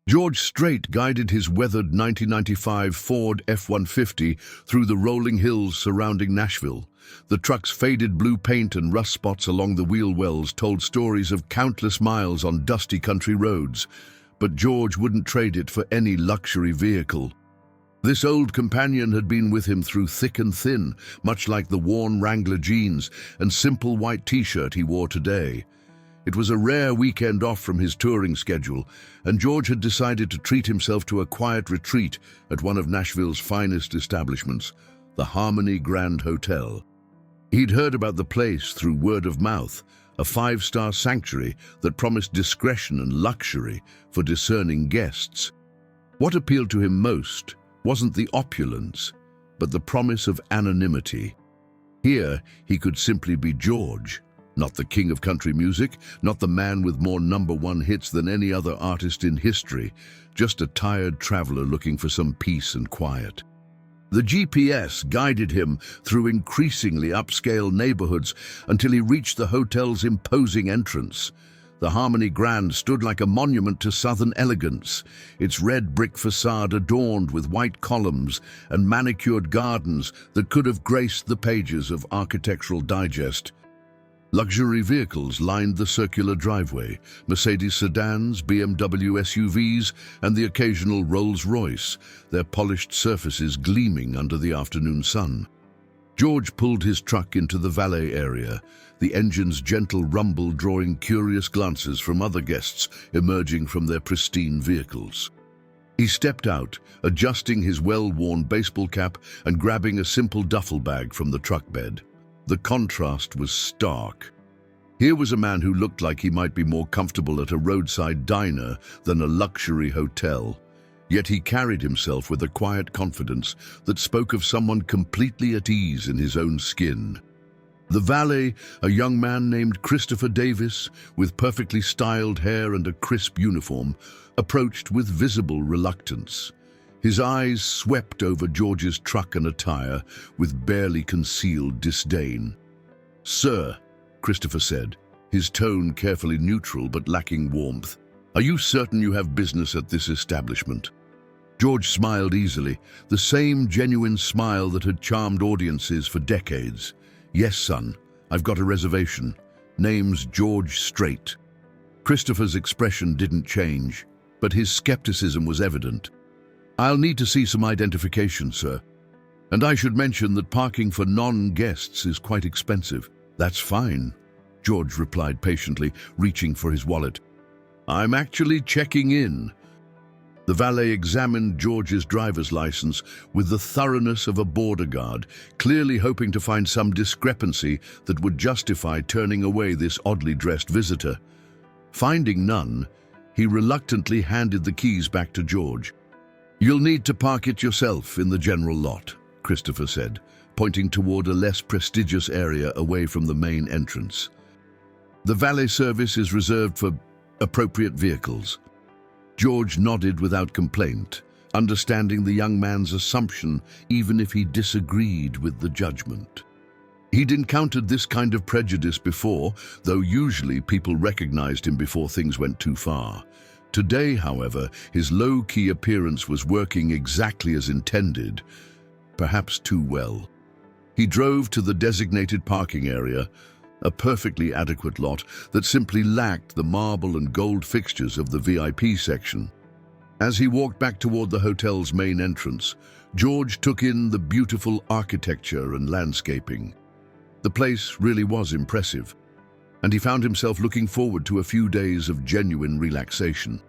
George Strait guided his weathered 1995 Ford F-150 through the rolling hills surrounding Nashville. The truck's faded blue paint and rust spots along the wheel wells told stories of countless miles on dusty country roads, but George wouldn't trade it for any luxury vehicle. This old companion had been with him through thick and thin, much like the worn Wrangler jeans and simple white t-shirt he wore today. It was a rare weekend off from his touring schedule, and George had decided to treat himself to a quiet retreat at one of Nashville's finest establishments, the Harmony Grand Hotel. He'd heard about the place through word of mouth, a five-star sanctuary that promised discretion and luxury for discerning guests. What appealed to him most wasn't the opulence, but the promise of anonymity. Here, he could simply be George. Not the king of country music, not the man with more #1 hits than any other artist in history, just a tired traveler looking for some peace and quiet. The GPS guided him through increasingly upscale neighborhoods until he reached the hotel's imposing entrance. The Harmony Grand stood like a monument to Southern elegance, its red brick facade adorned with white columns and manicured gardens that could have graced the pages of Architectural Digest. Luxury vehicles lined the circular driveway, Mercedes sedans, BMW SUVs, and the occasional Rolls-Royce, their polished surfaces gleaming under the afternoon sun. George pulled his truck into the valet area, the engine's gentle rumble drawing curious glances from other guests emerging from their pristine vehicles. He stepped out, adjusting his well-worn baseball cap and grabbing a simple duffel bag from the truck bed. The contrast was stark. Here was a man who looked like he might be more comfortable at a roadside diner than a luxury hotel. Yet he carried himself with a quiet confidence that spoke of someone completely at ease in his own skin. The valet, a young man named Christopher Davis, with perfectly styled hair and a crisp uniform, approached with visible reluctance. His eyes swept over George's truck and attire with barely concealed disdain. "Sir," Christopher said, his tone carefully neutral but lacking warmth, "are you certain you have business at this establishment?" George smiled easily, the same genuine smile that had charmed audiences for decades. "Yes, son, I've got a reservation. Name's George Strait." Christopher's expression didn't change, but his skepticism was evident. "I'll need to see some identification, sir. And I should mention that parking for non-guests is quite expensive." "That's fine," George replied patiently, reaching for his wallet. "I'm actually checking in." The valet examined George's driver's license with the thoroughness of a border guard, clearly hoping to find some discrepancy that would justify turning away this oddly dressed visitor. Finding none, he reluctantly handed the keys back to George. "You'll need to park it yourself in the general lot," Christopher said, pointing toward a less prestigious area away from the main entrance. "The valet service is reserved for appropriate vehicles." George nodded without complaint, understanding the young man's assumption even if he disagreed with the judgment. He'd encountered this kind of prejudice before, though usually people recognized him before things went too far. Today, however, his low-key appearance was working exactly as intended, perhaps too well. He drove to the designated parking area, a perfectly adequate lot that simply lacked the marble and gold fixtures of the VIP section. As he walked back toward the hotel's main entrance, George took in the beautiful architecture and landscaping. The place really was impressive, and he found himself looking forward to a few days of genuine relaxation.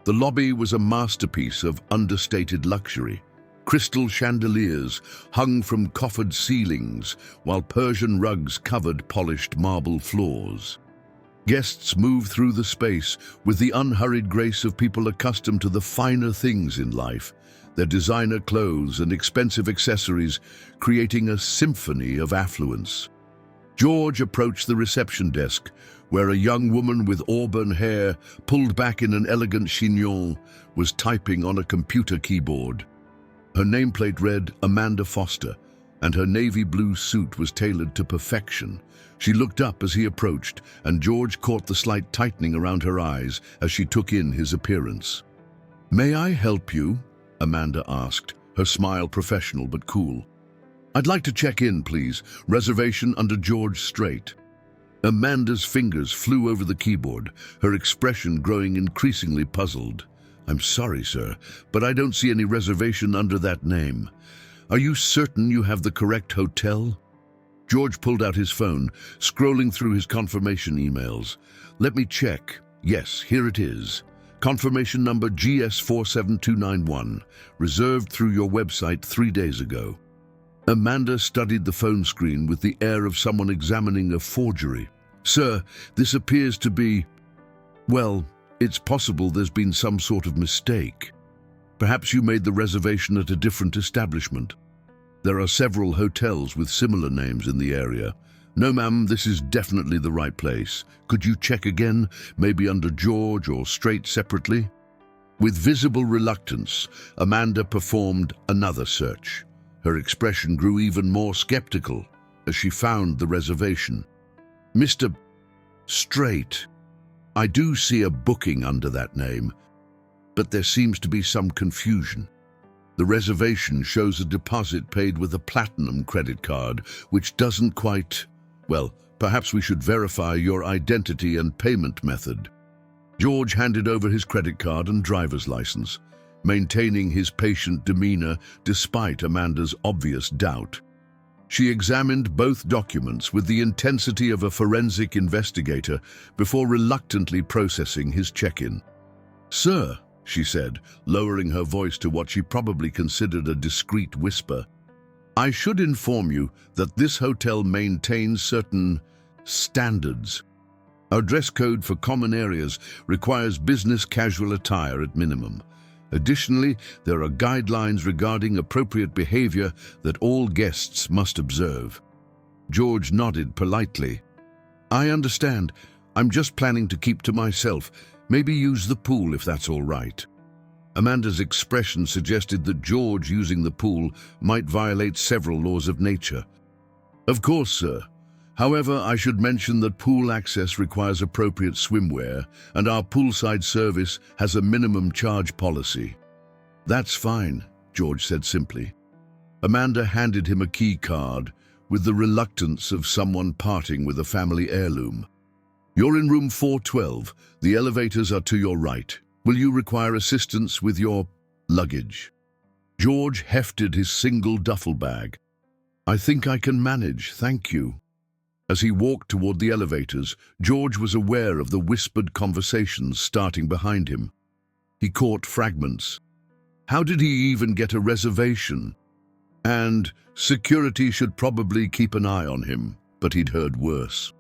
The lobby was a masterpiece of understated luxury. Crystal chandeliers hung from coffered ceilings, while Persian rugs covered polished marble floors. Guests moved through the space with the unhurried grace of people accustomed to the finer things in life, their designer clothes and expensive accessories creating a symphony of affluence. George approached the reception desk, where a young woman with auburn hair, pulled back in an elegant chignon, was typing on a computer keyboard. Her nameplate read Amanda Foster, and her navy blue suit was tailored to perfection. She looked up as he approached, and George caught the slight tightening around her eyes as she took in his appearance. "May I help you?" Amanda asked, her smile professional but cool. "I'd like to check in, please. Reservation under George Strait." Amanda's fingers flew over the keyboard, her expression growing increasingly puzzled. "I'm sorry, sir, but I don't see any reservation under that name. Are you certain you have the correct hotel?" George pulled out his phone, scrolling through his confirmation emails. "Let me check. Yes, here it is. Confirmation number GS47291, reserved through your website 3 days ago." Amanda studied the phone screen with the air of someone examining a forgery. "Sir, this appears to be... well, it's possible there's been some sort of mistake. Perhaps you made the reservation at a different establishment. There are several hotels with similar names in the area. No, ma'am, this is definitely the right place. Could you check again, maybe under George or Strait separately?" With visible reluctance, Amanda performed another search. Her expression grew even more skeptical as she found the reservation. "Mr. Strait, I do see a booking under that name, but there seems to be some confusion. The reservation shows a deposit paid with a platinum credit card, which doesn't quite... well, perhaps we should verify your identity and payment method." George handed over his credit card and driver's license, maintaining his patient demeanor despite Amanda's obvious doubt. She examined both documents with the intensity of a forensic investigator before reluctantly processing his check-in. "Sir," she said, lowering her voice to what she probably considered a discreet whisper, "I should inform you that this hotel maintains certain standards. Our dress code for common areas requires business casual attire at minimum. Additionally, there are guidelines regarding appropriate behavior that all guests must observe." George nodded politely. "I understand. I'm just planning to keep to myself. Maybe use the pool if that's all right." Amanda's expression suggested that George using the pool might violate several laws of nature. "Of course, sir. However, I should mention that pool access requires appropriate swimwear, and our poolside service has a minimum charge policy." "That's fine," George said simply. Amanda handed him a key card with the reluctance of someone parting with a family heirloom. "You're in room 412. The elevators are to your right. Will you require assistance with your luggage?" George hefted his single duffel bag. "I think I can manage, thank you." As he walked toward the elevators, George was aware of the whispered conversations starting behind him. He caught fragments. How did he even get a reservation? And security should probably keep an eye on him, but he'd heard worse.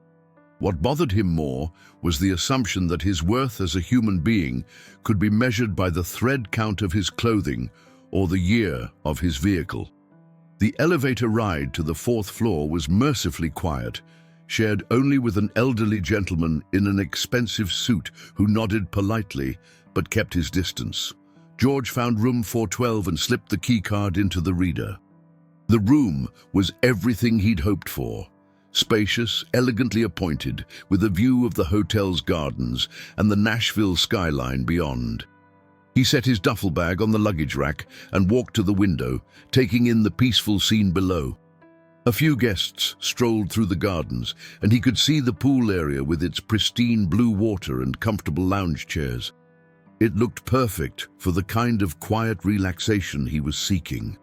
What bothered him more was the assumption that his worth as a human being could be measured by the thread count of his clothing or the year of his vehicle. The elevator ride to the 4th floor was mercifully quiet, shared only with an elderly gentleman in an expensive suit who nodded politely but kept his distance. George found room 412 and slipped the key card into the reader. The room was everything he'd hoped for. Spacious, elegantly appointed, with a view of the hotel's gardens and the Nashville skyline beyond. He set his duffel bag on the luggage rack and walked to the window, taking in the peaceful scene below. A few guests strolled through the gardens, and he could see the pool area with its pristine blue water and comfortable lounge chairs. It looked perfect for the kind of quiet relaxation he was seeking.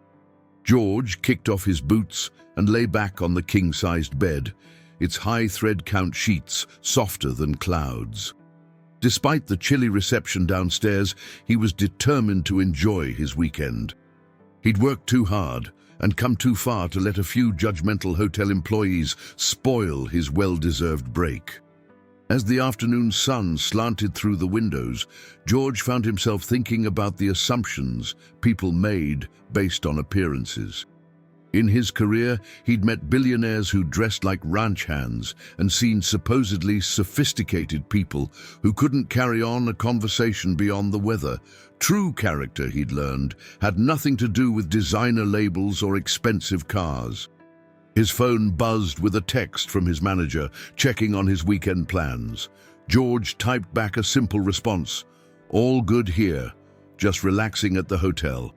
George kicked off his boots and lay back on the king-sized bed, its high thread count sheets softer than clouds. Despite the chilly reception downstairs, he was determined to enjoy his weekend. He'd worked too hard and come too far to let a few judgmental hotel employees spoil his well-deserved break. As the afternoon sun slanted through the windows, George found himself thinking about the assumptions people made based on appearances. In his career, he'd met billionaires who dressed like ranch hands and seen supposedly sophisticated people who couldn't carry on a conversation beyond the weather. True character, he'd learned, had nothing to do with designer labels or expensive cars. His phone buzzed with a text from his manager, checking on his weekend plans. George typed back a simple response, "All good here. just relaxing at the hotel.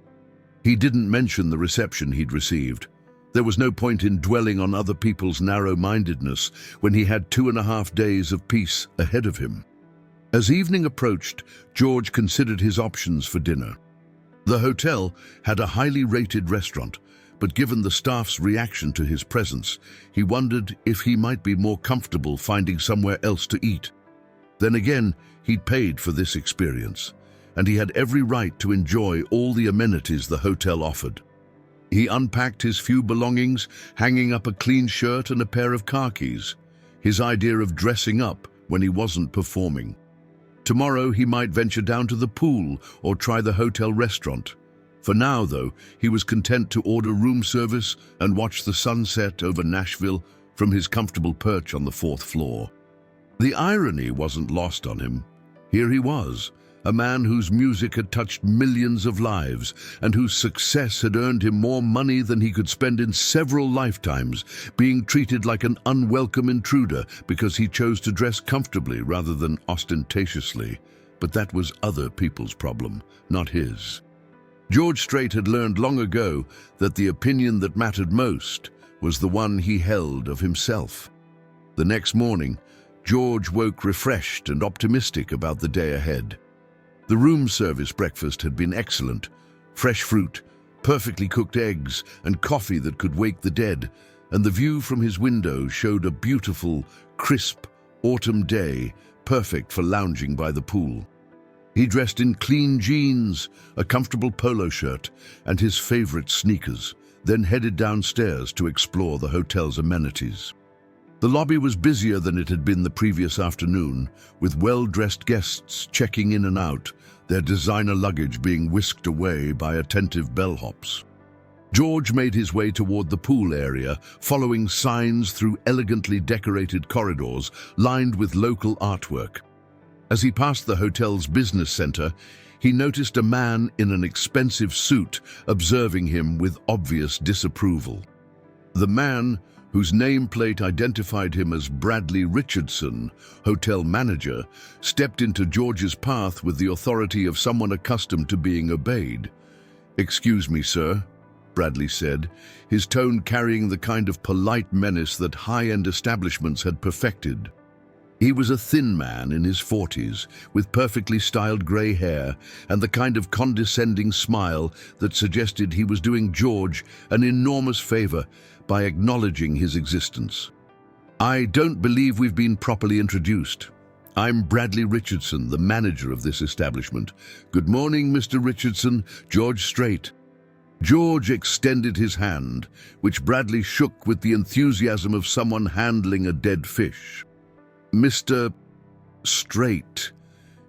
He didn't mention the reception he'd received. There was no point in dwelling on other people's narrow-mindedness when he had 2.5 days of peace ahead of him. As evening approached, George considered his options for dinner. The hotel had a highly rated restaurant, but given the staff's reaction to his presence, he wondered if he might be more comfortable finding somewhere else to eat. Then again, he'd paid for this experience, and he had every right to enjoy all the amenities the hotel offered. He unpacked his few belongings, hanging up a clean shirt and a pair of car keys, his idea of dressing up when he wasn't performing. Tomorrow he might venture down to the pool or try the hotel restaurant. For now, though, he was content to order room service and watch the sunset over Nashville from his comfortable perch on the 4th floor. The irony wasn't lost on him. Here he was, a man whose music had touched millions of lives and whose success had earned him more money than he could spend in several lifetimes, being treated like an unwelcome intruder because he chose to dress comfortably rather than ostentatiously. But that was other people's problem, not his. George Strait had learned long ago that the opinion that mattered most was the one he held of himself. The next morning, George woke refreshed and optimistic about the day ahead. The room service breakfast had been excellent. Fresh fruit, perfectly cooked eggs, and coffee that could wake the dead, and the view from his window showed a beautiful, crisp autumn day, perfect for lounging by the pool. He dressed in clean jeans, a comfortable polo shirt, and his favorite sneakers, then headed downstairs to explore the hotel's amenities. The lobby was busier than it had been the previous afternoon, with well-dressed guests checking in and out, their designer luggage being whisked away by attentive bellhops. George made his way toward the pool area, following signs through elegantly decorated corridors lined with local artwork. As he passed the hotel's business center, he noticed a man in an expensive suit observing him with obvious disapproval. The man, whose nameplate identified him as Bradley Richardson, hotel manager, stepped into George's path with the authority of someone accustomed to being obeyed. "Excuse me, sir," Bradley said, his tone carrying the kind of polite menace that high-end establishments had perfected. He was a thin man in his 40s, with perfectly styled grey hair and the kind of condescending smile that suggested he was doing George an enormous favor by acknowledging his existence. "I don't believe we've been properly introduced. I'm Bradley Richardson, the manager of this establishment. Good morning, Mr. Richardson, George Strait." George extended his hand, which Bradley shook with the enthusiasm of someone handling a dead fish. "Mr. Strait,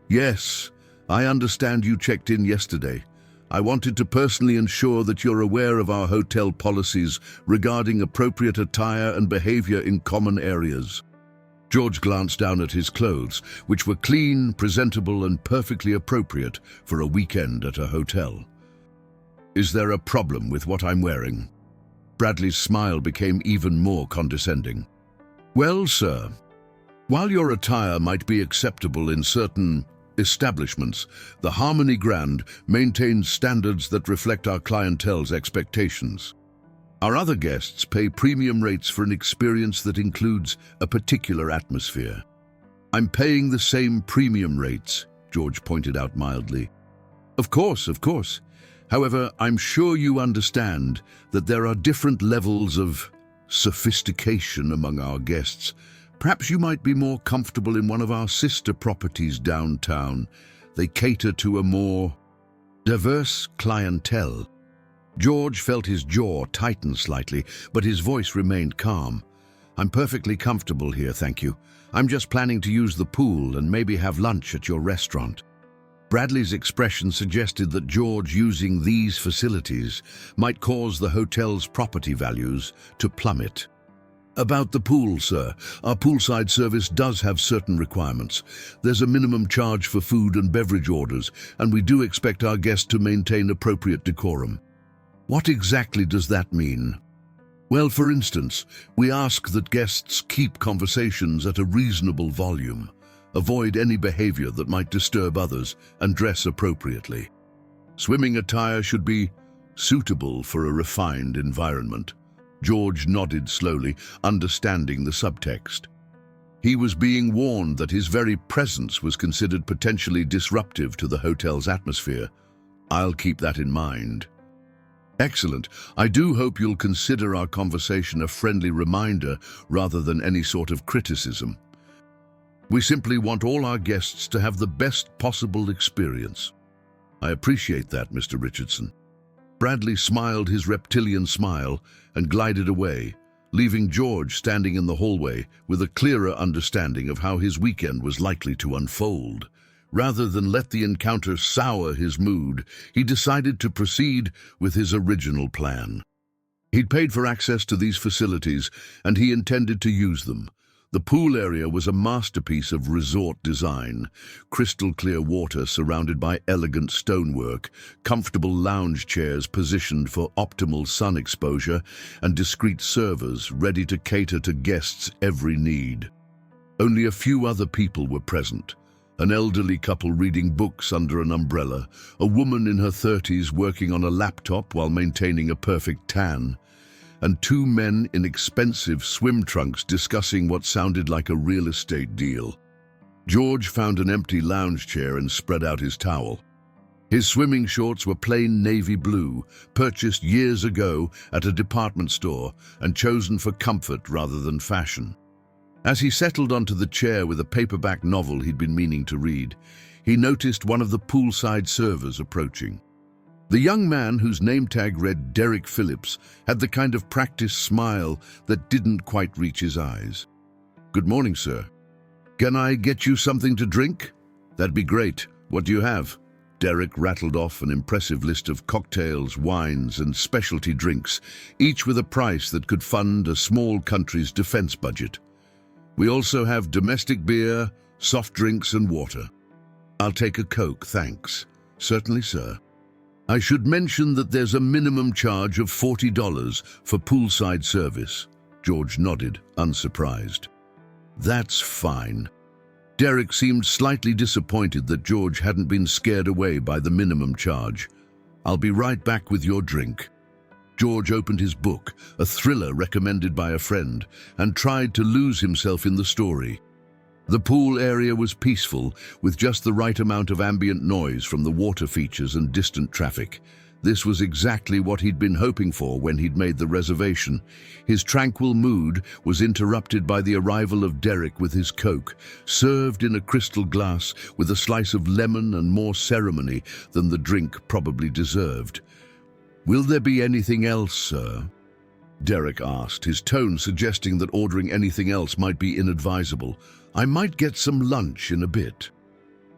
yes, I understand you checked in yesterday. I wanted to personally ensure that you're aware of our hotel policies regarding appropriate attire and behavior in common areas." George glanced down at his clothes, which were clean, presentable, and perfectly appropriate for a weekend at a hotel. "Is there a problem with what I'm wearing?" Bradley's smile became even more condescending. "Well, sir, while your attire might be acceptable in certain establishments, the Harmony Grand maintains standards that reflect our clientele's expectations. Our other guests pay premium rates for an experience that includes a particular atmosphere." "I'm paying the same premium rates," George pointed out mildly. Of course. However, I'm sure you understand that there are different levels of sophistication among our guests. Perhaps you might be more comfortable in one of our sister properties downtown. They cater to a more diverse clientele." George felt his jaw tighten slightly, but his voice remained calm. "I'm perfectly comfortable here, thank you. I'm just planning to use the pool and maybe have lunch at your restaurant." Bradley's expression suggested that George using these facilities might cause the hotel's property values to plummet. "About the pool, sir, our poolside service does have certain requirements. There's a minimum charge for food and beverage orders, and we do expect our guests to maintain appropriate decorum." "What exactly does that mean?" "Well, for instance, we ask that guests keep conversations at a reasonable volume, avoid any behavior that might disturb others, and dress appropriately." Swimming attire should be suitable for a refined environment. George nodded slowly, understanding the subtext. He was being warned that his very presence was considered potentially disruptive to the hotel's atmosphere. I'll keep that in mind. Excellent. I do hope you'll consider our conversation a friendly reminder rather than any sort of criticism. We simply want all our guests to have the best possible experience. I appreciate that, Mr. Richardson. Bradley smiled his reptilian smile and glided away, leaving George standing in the hallway with a clearer understanding of how his weekend was likely to unfold. Rather than let the encounter sour his mood, he decided to proceed with his original plan. He'd paid for access to these facilities, and he intended to use them. The pool area was a masterpiece of resort design. Crystal-clear water surrounded by elegant stonework, comfortable lounge chairs positioned for optimal sun exposure, and discreet servers ready to cater to guests' every need. Only a few other people were present. An elderly couple reading books under an umbrella, a woman in her 30s working on a laptop while maintaining a perfect tan, and two men in expensive swim trunks discussing what sounded like a real estate deal. George found an empty lounge chair and spread out his towel. His swimming shorts were plain navy blue, purchased years ago at a department store and chosen for comfort rather than fashion. As he settled onto the chair with a paperback novel he'd been meaning to read, he noticed one of the poolside servers approaching. The young man, whose name tag read Derek Phillips, had the kind of practiced smile that didn't quite reach his eyes. "Good morning, sir. Can I get you something to drink?" "That'd be great. What do you have?" Derek rattled off an impressive list of cocktails, wines, and specialty drinks, each with a price that could fund a small country's defense budget. "We also have domestic beer, soft drinks, and water." "I'll take a Coke, thanks." "Certainly, sir." "I should mention that there's a minimum charge of $40 for poolside service." George nodded, unsurprised. "That's fine." Derek seemed slightly disappointed that George hadn't been scared away by the minimum charge. "I'll be right back with your drink." George opened his book, a thriller recommended by a friend, and tried to lose himself in the story. The pool area was peaceful, with just the right amount of ambient noise from the water features and distant traffic. This was exactly what he'd been hoping for when he'd made the reservation. His tranquil mood was interrupted by the arrival of Derek with his Coke, served in a crystal glass with a slice of lemon and more ceremony than the drink probably deserved. "Will there be anything else, sir?" Derek asked, his tone suggesting that ordering anything else might be inadvisable. "I might get some lunch in a bit."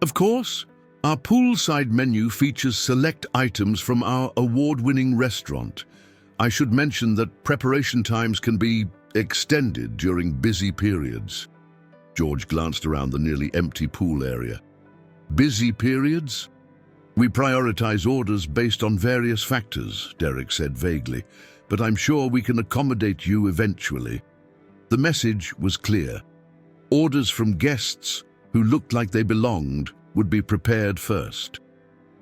"Of course. Our poolside menu features select items from our award-winning restaurant. I should mention that preparation times can be extended during busy periods." George glanced around the nearly empty pool area. "Busy periods?" "We prioritize orders based on various factors," Derek said vaguely, "but I'm sure we can accommodate you eventually." The message was clear. Orders from guests who looked like they belonged would be prepared first.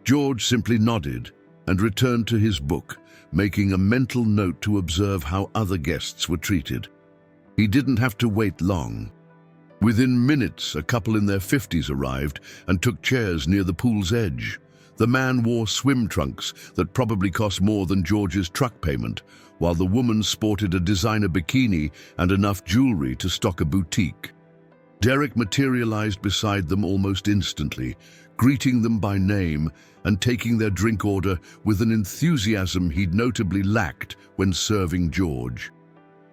George simply nodded and returned to his book, making a mental note to observe how other guests were treated. He didn't have to wait long. Within minutes, a couple in their 50s arrived and took chairs near the pool's edge. The man wore swim trunks that probably cost more than George's truck payment, while the woman sported a designer bikini and enough jewelry to stock a boutique. Derek materialized beside them almost instantly, greeting them by name and taking their drink order with an enthusiasm he'd notably lacked when serving George.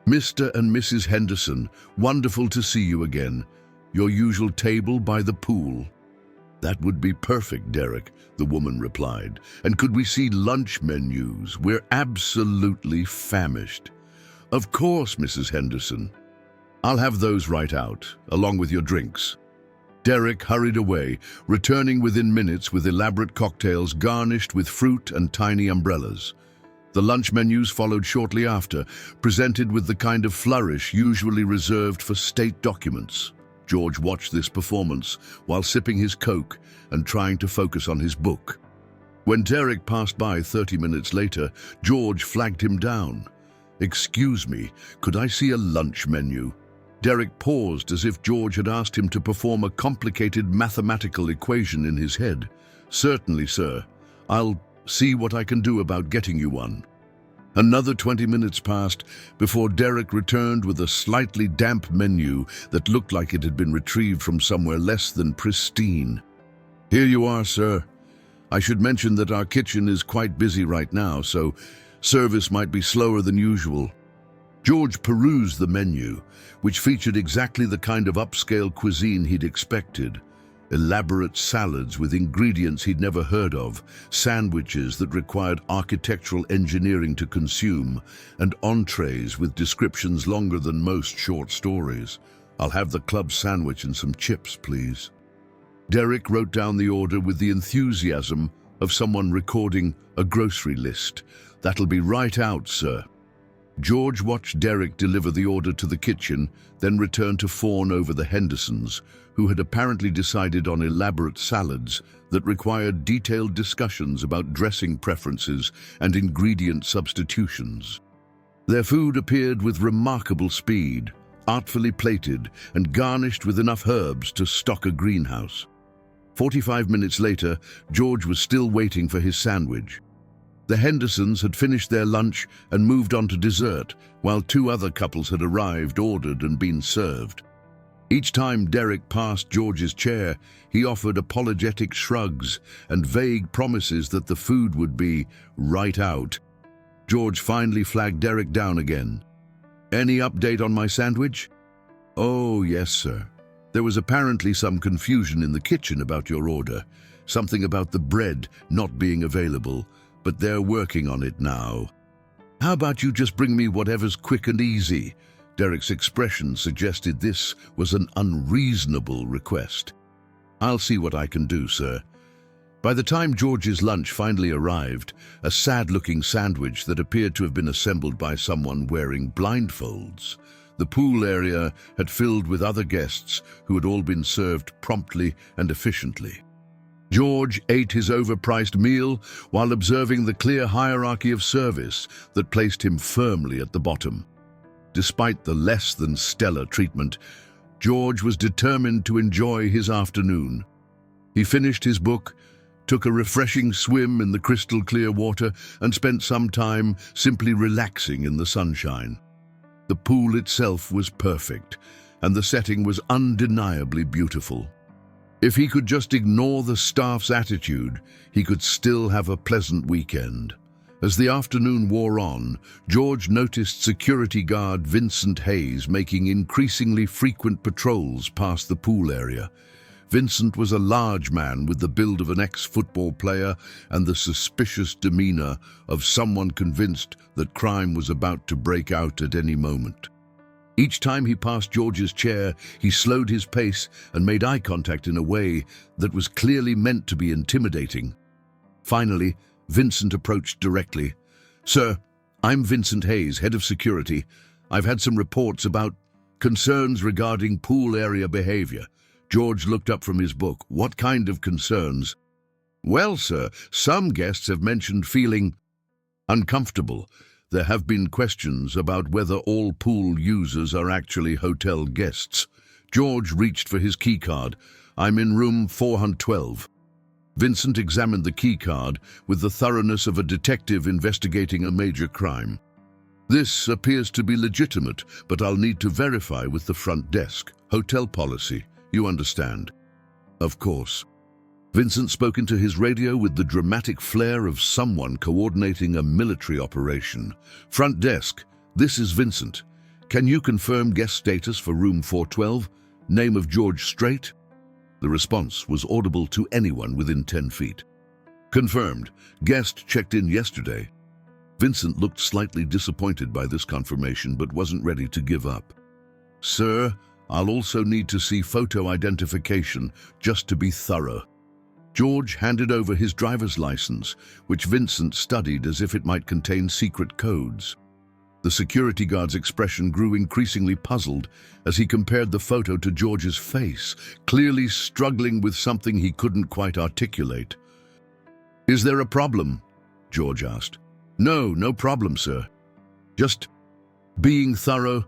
"Mr. and Mrs. Henderson, wonderful to see you again. Your usual table by the pool." "That would be perfect, Derek," the woman replied. "And could we see lunch menus? We're absolutely famished." "Of course, Mrs. Henderson. I'll have those right out, along with your drinks." Derek hurried away, returning within minutes with elaborate cocktails garnished with fruit and tiny umbrellas. The lunch menus followed shortly after, presented with the kind of flourish usually reserved for state documents. George watched this performance while sipping his Coke and trying to focus on his book. When Derek passed by 30 minutes later, George flagged him down. "Excuse me, could I see a lunch menu?" Derek paused as if George had asked him to perform a complicated mathematical equation in his head. "Certainly, sir. I'll see what I can do about getting you one." Another 20 minutes passed before Derek returned with a slightly damp menu that looked like it had been retrieved from somewhere less than pristine. "Here you are, sir. I should mention that our kitchen is quite busy right now, so service might be slower than usual." George perused the menu, which featured exactly the kind of upscale cuisine he'd expected. Elaborate salads with ingredients he'd never heard of, sandwiches that required architectural engineering to consume, and entrees with descriptions longer than most short stories. "I'll have the club sandwich and some chips, please." Derek wrote down the order with the enthusiasm of someone recording a grocery list. "That'll be right out, sir." George watched Derek deliver the order to the kitchen, then return to fawn over the Hendersons, who had apparently decided on elaborate salads that required detailed discussions about dressing preferences and ingredient substitutions. Their food appeared with remarkable speed, artfully plated and garnished with enough herbs to stock a greenhouse. 45 minutes later, George was still waiting for his sandwich. The Hendersons had finished their lunch and moved on to dessert, while two other couples had arrived, ordered, and been served. Each time Derek passed George's chair, he offered apologetic shrugs and vague promises that the food would be right out. George finally flagged Derek down again. "Any update on my sandwich?" "Oh, yes, sir. There was apparently some confusion in the kitchen about your order, something about the bread not being available, but they're working on it now." "How about you just bring me whatever's quick and easy?" Derek's expression suggested this was an unreasonable request. "I'll see what I can do, sir." By the time George's lunch finally arrived, a sad-looking sandwich that appeared to have been assembled by someone wearing blindfolds. The pool area had filled with other guests who had all been served promptly and efficiently. George ate his overpriced meal while observing the clear hierarchy of service that placed him firmly at the bottom. Despite the less-than-stellar treatment, George was determined to enjoy his afternoon. He finished his book, took a refreshing swim in the crystal-clear water, and spent some time simply relaxing in the sunshine. The pool itself was perfect, and the setting was undeniably beautiful. If he could just ignore the staff's attitude, he could still have a pleasant weekend. As the afternoon wore on, George noticed security guard Vincent Hayes making increasingly frequent patrols past the pool area. Vincent was a large man with the build of an ex-football player and the suspicious demeanor of someone convinced that crime was about to break out at any moment. Each time he passed George's chair, he slowed his pace and made eye contact in a way that was clearly meant to be intimidating. Finally, Vincent approached directly. "Sir, I'm Vincent Hayes, head of security. I've had some reports about concerns regarding pool area behavior." George looked up from his book. "What kind of concerns?" "Well, sir, some guests have mentioned feeling uncomfortable. There have been questions about whether all pool users are actually hotel guests." George reached for his keycard. "I'm in room 412. Vincent examined the keycard with the thoroughness of a detective investigating a major crime. "This appears to be legitimate, but I'll need to verify with the front desk. Hotel policy, you understand." "Of course." Vincent spoke into his radio with the dramatic flair of someone coordinating a military operation. "Front desk, this is Vincent. Can you confirm guest status for room 412? Name of George Strait?" The response was audible to anyone within 10 feet. "Confirmed. Guest checked in yesterday." Vincent looked slightly disappointed by this confirmation but wasn't ready to give up. "Sir, I'll also need to see photo identification just to be thorough." George handed over his driver's license, which Vincent studied as if it might contain secret codes. The security guard's expression grew increasingly puzzled as he compared the photo to George's face, clearly struggling with something he couldn't quite articulate. "Is there a problem?" George asked. No problem, sir. Just being thorough.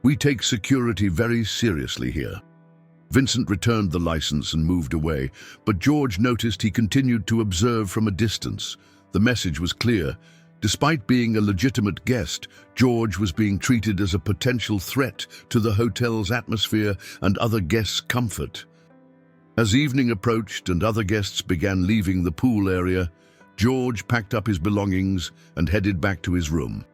We take security very seriously here." Vincent returned the license and moved away, but George noticed he continued to observe from a distance. The message was clear. Despite being a legitimate guest, George was being treated as a potential threat to the hotel's atmosphere and other guests' comfort. As evening approached and other guests began leaving the pool area, George packed up his belongings and headed back to his room.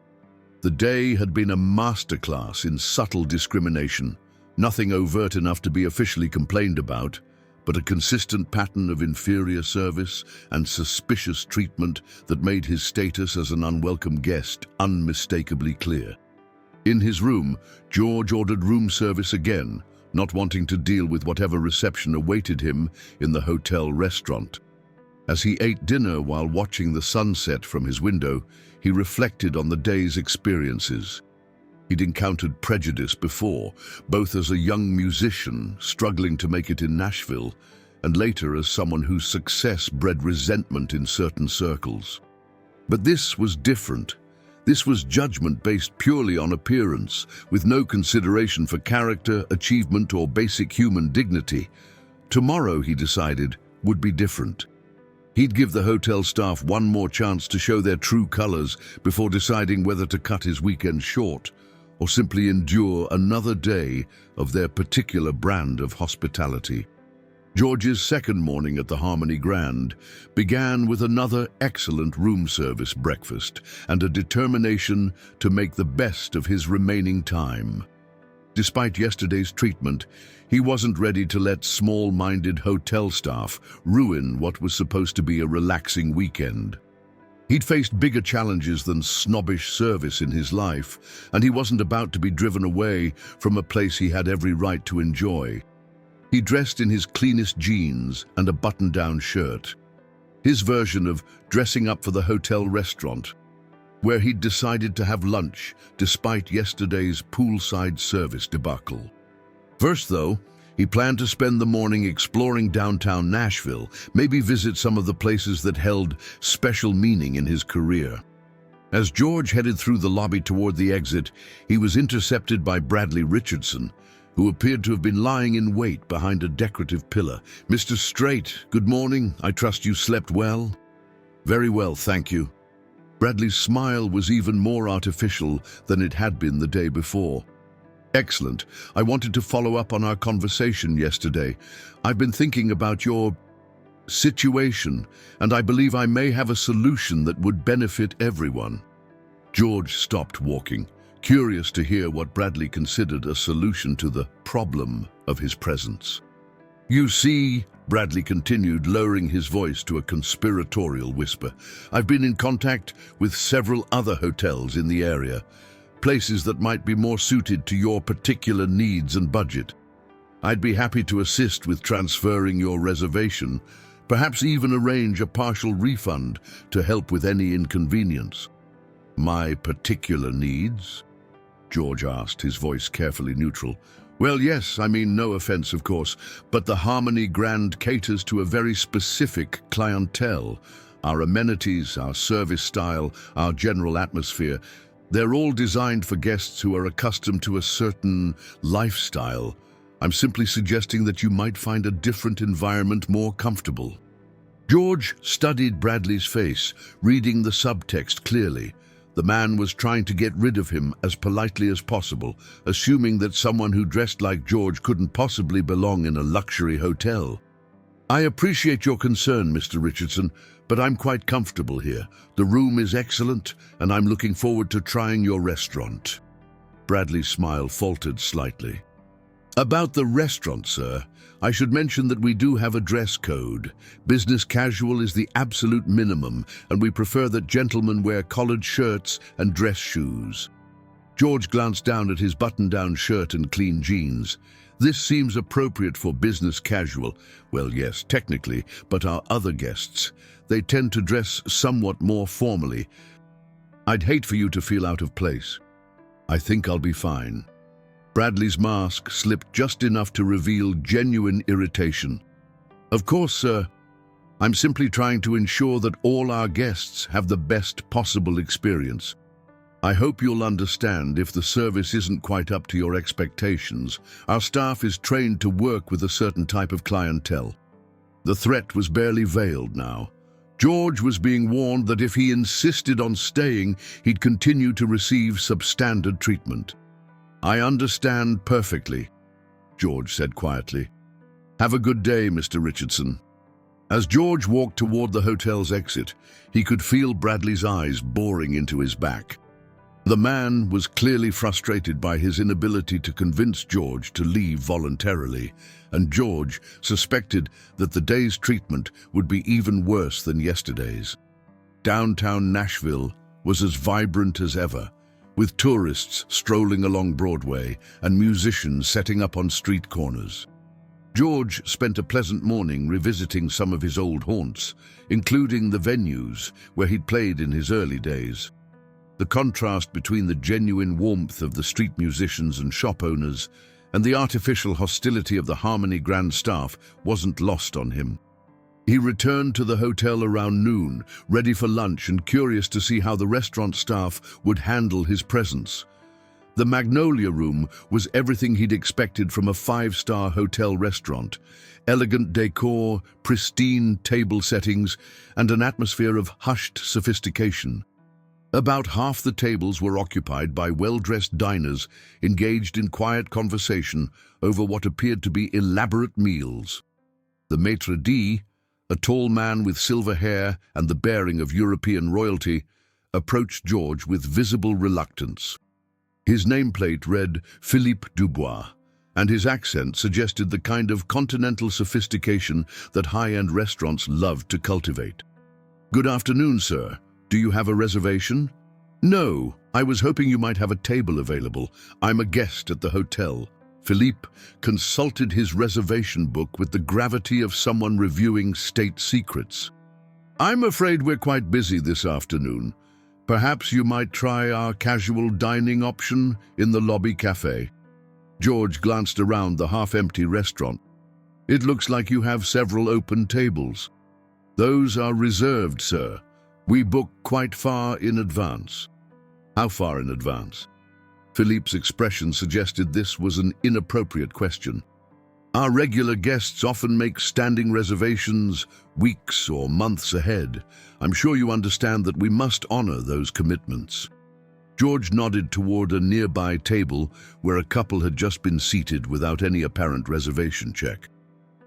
The day had been a masterclass in subtle discrimination, nothing overt enough to be officially complained about, but a consistent pattern of inferior service and suspicious treatment that made his status as an unwelcome guest unmistakably clear. In his room, George ordered room service again, not wanting to deal with whatever reception awaited him in the hotel restaurant. As he ate dinner while watching the sunset from his window, he reflected on the day's experiences. He'd encountered prejudice before, both as a young musician struggling to make it in Nashville, and later as someone whose success bred resentment in certain circles. But this was different. This was judgment based purely on appearance, with no consideration for character, achievement, or basic human dignity. Tomorrow, he decided, would be different. He'd give the hotel staff one more chance to show their true colors before deciding whether to cut his weekend short or simply endure another day of their particular brand of hospitality. George's second morning at the Harmony Grand began with another excellent room service breakfast and a determination to make the best of his remaining time. Despite yesterday's treatment, he wasn't ready to let small-minded hotel staff ruin what was supposed to be a relaxing weekend. He'd faced bigger challenges than snobbish service in his life, and he wasn't about to be driven away from a place he had every right to enjoy. He dressed in his cleanest jeans and a button-down shirt, his version of dressing up for the hotel restaurant, where he'd decided to have lunch despite yesterday's poolside service debacle. First, though, he planned to spend the morning exploring downtown Nashville, maybe visit some of the places that held special meaning in his career. As George headed through the lobby toward the exit, he was intercepted by Bradley Richardson, who appeared to have been lying in wait behind a decorative pillar. "Mr. Strait, good morning. I trust you slept well?" "Very well, thank you." Bradley's smile was even more artificial than it had been the day before. "Excellent. I wanted to follow up on our conversation yesterday. I've been thinking about your situation, and I believe I may have a solution that would benefit everyone." George stopped walking, curious to hear what Bradley considered a solution to the problem of his presence. "You see," Bradley continued, lowering his voice to a conspiratorial whisper, "I've been in contact with several other hotels in the area, places that might be more suited to your particular needs and budget. I'd be happy to assist with transferring your reservation, perhaps even arrange a partial refund to help with any inconvenience." "My particular needs?" George asked, his voice carefully neutral. "Well, yes, I mean no offense, of course, but the Harmony Grand caters to a very specific clientele. Our amenities, our service style, our general atmosphere, they're all designed for guests who are accustomed to a certain lifestyle. I'm simply suggesting that you might find a different environment more comfortable." George studied Bradley's face, reading the subtext clearly. The man was trying to get rid of him as politely as possible, assuming that someone who dressed like George couldn't possibly belong in a luxury hotel. "I appreciate your concern, Mr. Richardson, but I'm quite comfortable here. The room is excellent, and I'm looking forward to trying your restaurant." Bradley's smile faltered slightly. "About the restaurant, sir, I should mention that we do have a dress code. Business casual is the absolute minimum, and we prefer that gentlemen wear collared shirts and dress shoes." George glanced down at his button-down shirt and clean jeans. "This seems appropriate for business casual. Well, yes, technically, but our other guests, they tend to dress somewhat more formally. I'd hate for you to feel out of place." "I think I'll be fine." Bradley's mask slipped just enough to reveal genuine irritation. "Of course, sir." I'm simply trying to ensure that all our guests have the best possible experience. I hope you'll understand if the service isn't quite up to your expectations. Our staff is trained to work with a certain type of clientele. The threat was barely veiled now. George was being warned that if he insisted on staying, he'd continue to receive substandard treatment. "I understand perfectly," George said quietly. "Have a good day, Mr. Richardson." As George walked toward the hotel's exit, he could feel Bradley's eyes boring into his back. The man was clearly frustrated by his inability to convince George to leave voluntarily, and George suspected that the day's treatment would be even worse than yesterday's. Downtown Nashville was as vibrant as ever, with tourists strolling along Broadway and musicians setting up on street corners. George spent a pleasant morning revisiting some of his old haunts, including the venues where he'd played in his early days. The contrast between the genuine warmth of the street musicians and shop owners and the artificial hostility of the Harmony Grand staff wasn't lost on him. He returned to the hotel around noon, ready for lunch and curious to see how the restaurant staff would handle his presence. The Magnolia Room was everything he'd expected from a five-star hotel restaurant: elegant decor, pristine table settings, and an atmosphere of hushed sophistication. About half the tables were occupied by well-dressed diners engaged in quiet conversation over what appeared to be elaborate meals. The maitre d', a tall man with silver hair and the bearing of European royalty, approached George with visible reluctance. His nameplate read Philippe Dubois, and his accent suggested the kind of continental sophistication that high-end restaurants love to cultivate. "Good afternoon, sir. Do you have a reservation?" "No, I was hoping you might have a table available. I'm a guest at the hotel." Philippe consulted his reservation book with the gravity of someone reviewing state secrets. "I'm afraid we're quite busy this afternoon. Perhaps you might try our casual dining option in the lobby cafe." George glanced around the half-empty restaurant. "It looks like you have several open tables." "Those are reserved, sir. We book quite far in advance." "How far in advance?" Philippe's expression suggested this was an inappropriate question. "Our regular guests often make standing reservations weeks or months ahead. I'm sure you understand that we must honor those commitments." George nodded toward a nearby table where a couple had just been seated without any apparent reservation check.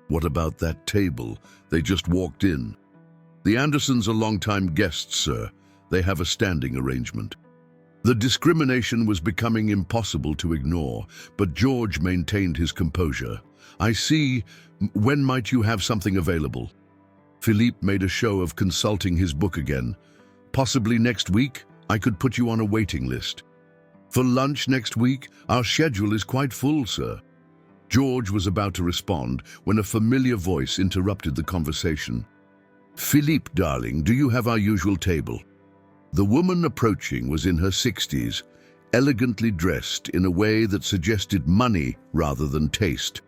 "What about that table? They just walked in." "The Andersons are longtime guests, sir. They have a standing arrangement." The discrimination was becoming impossible to ignore, but George maintained his composure. "I see. When might you have something available?" Philippe made a show of consulting his book again. "Possibly next week. I could put you on a waiting list." "For lunch next week? Our schedule is quite full, sir." George was about to respond when a familiar voice interrupted the conversation. "Philippe, darling, do you have our usual table?" The woman approaching was in her 60s, elegantly dressed in a way that suggested money rather than taste.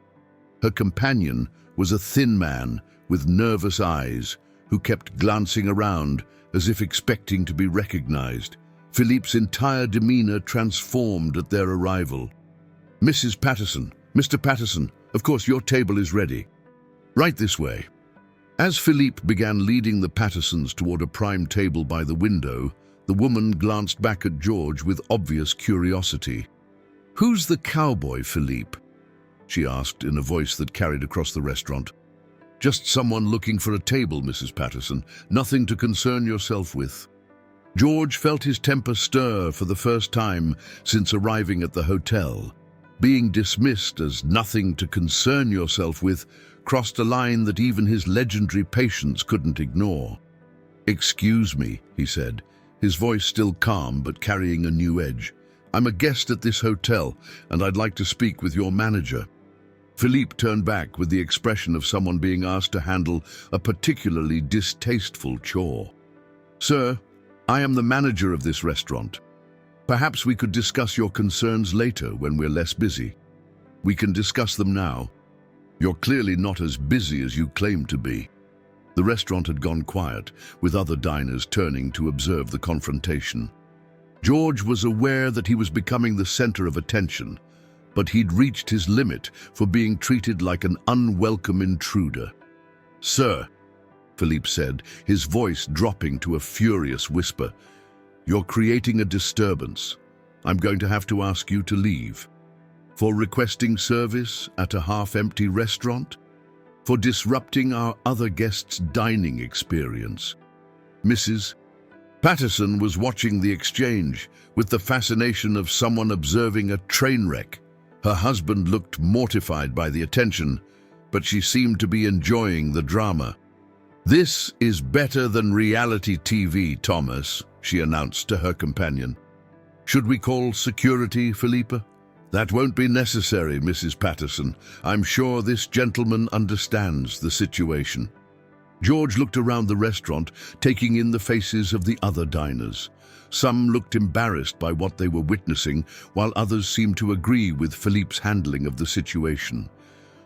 Her companion was a thin man with nervous eyes who kept glancing around as if expecting to be recognized. Philippe's entire demeanor transformed at their arrival. "Mrs. Patterson, Mr. Patterson, of course your table is ready. Right this way." As Philippe began leading the Pattersons toward a prime table by the window, the woman glanced back at George with obvious curiosity. "Who's the cowboy, Philippe?" she asked in a voice that carried across the restaurant. "Just someone looking for a table, Mrs. Patterson. Nothing to concern yourself with." George felt his temper stir for the first time since arriving at the hotel. Being dismissed as nothing to concern yourself with crossed a line that even his legendary patience couldn't ignore. "Excuse me," he said, his voice still calm but carrying a new edge. "I'm a guest at this hotel, and I'd like to speak with your manager." Philippe turned back with the expression of someone being asked to handle a particularly distasteful chore. "Sir, I am the manager of this restaurant. Perhaps we could discuss your concerns later when we're less busy." "We can discuss them now. You're clearly not as busy as you claim to be." The restaurant had gone quiet, with other diners turning to observe the confrontation. George was aware that he was becoming the center of attention, but he'd reached his limit for being treated like an unwelcome intruder. "Sir," Philippe said, his voice dropping to a furious whisper, "you're creating a disturbance. I'm going to have to ask you to leave. For requesting service at a half-empty restaurant? For disrupting our other guests' dining experience." Mrs. Patterson was watching the exchange with the fascination of someone observing a train wreck. Her husband looked mortified by the attention, but she seemed to be enjoying the drama. "This is better than reality TV, Thomas," she announced to her companion. "Should we call security, Philippe?" "That won't be necessary, Mrs. Patterson. I'm sure this gentleman understands the situation." George looked around the restaurant, taking in the faces of the other diners. Some looked embarrassed by what they were witnessing, while others seemed to agree with Philippe's handling of the situation.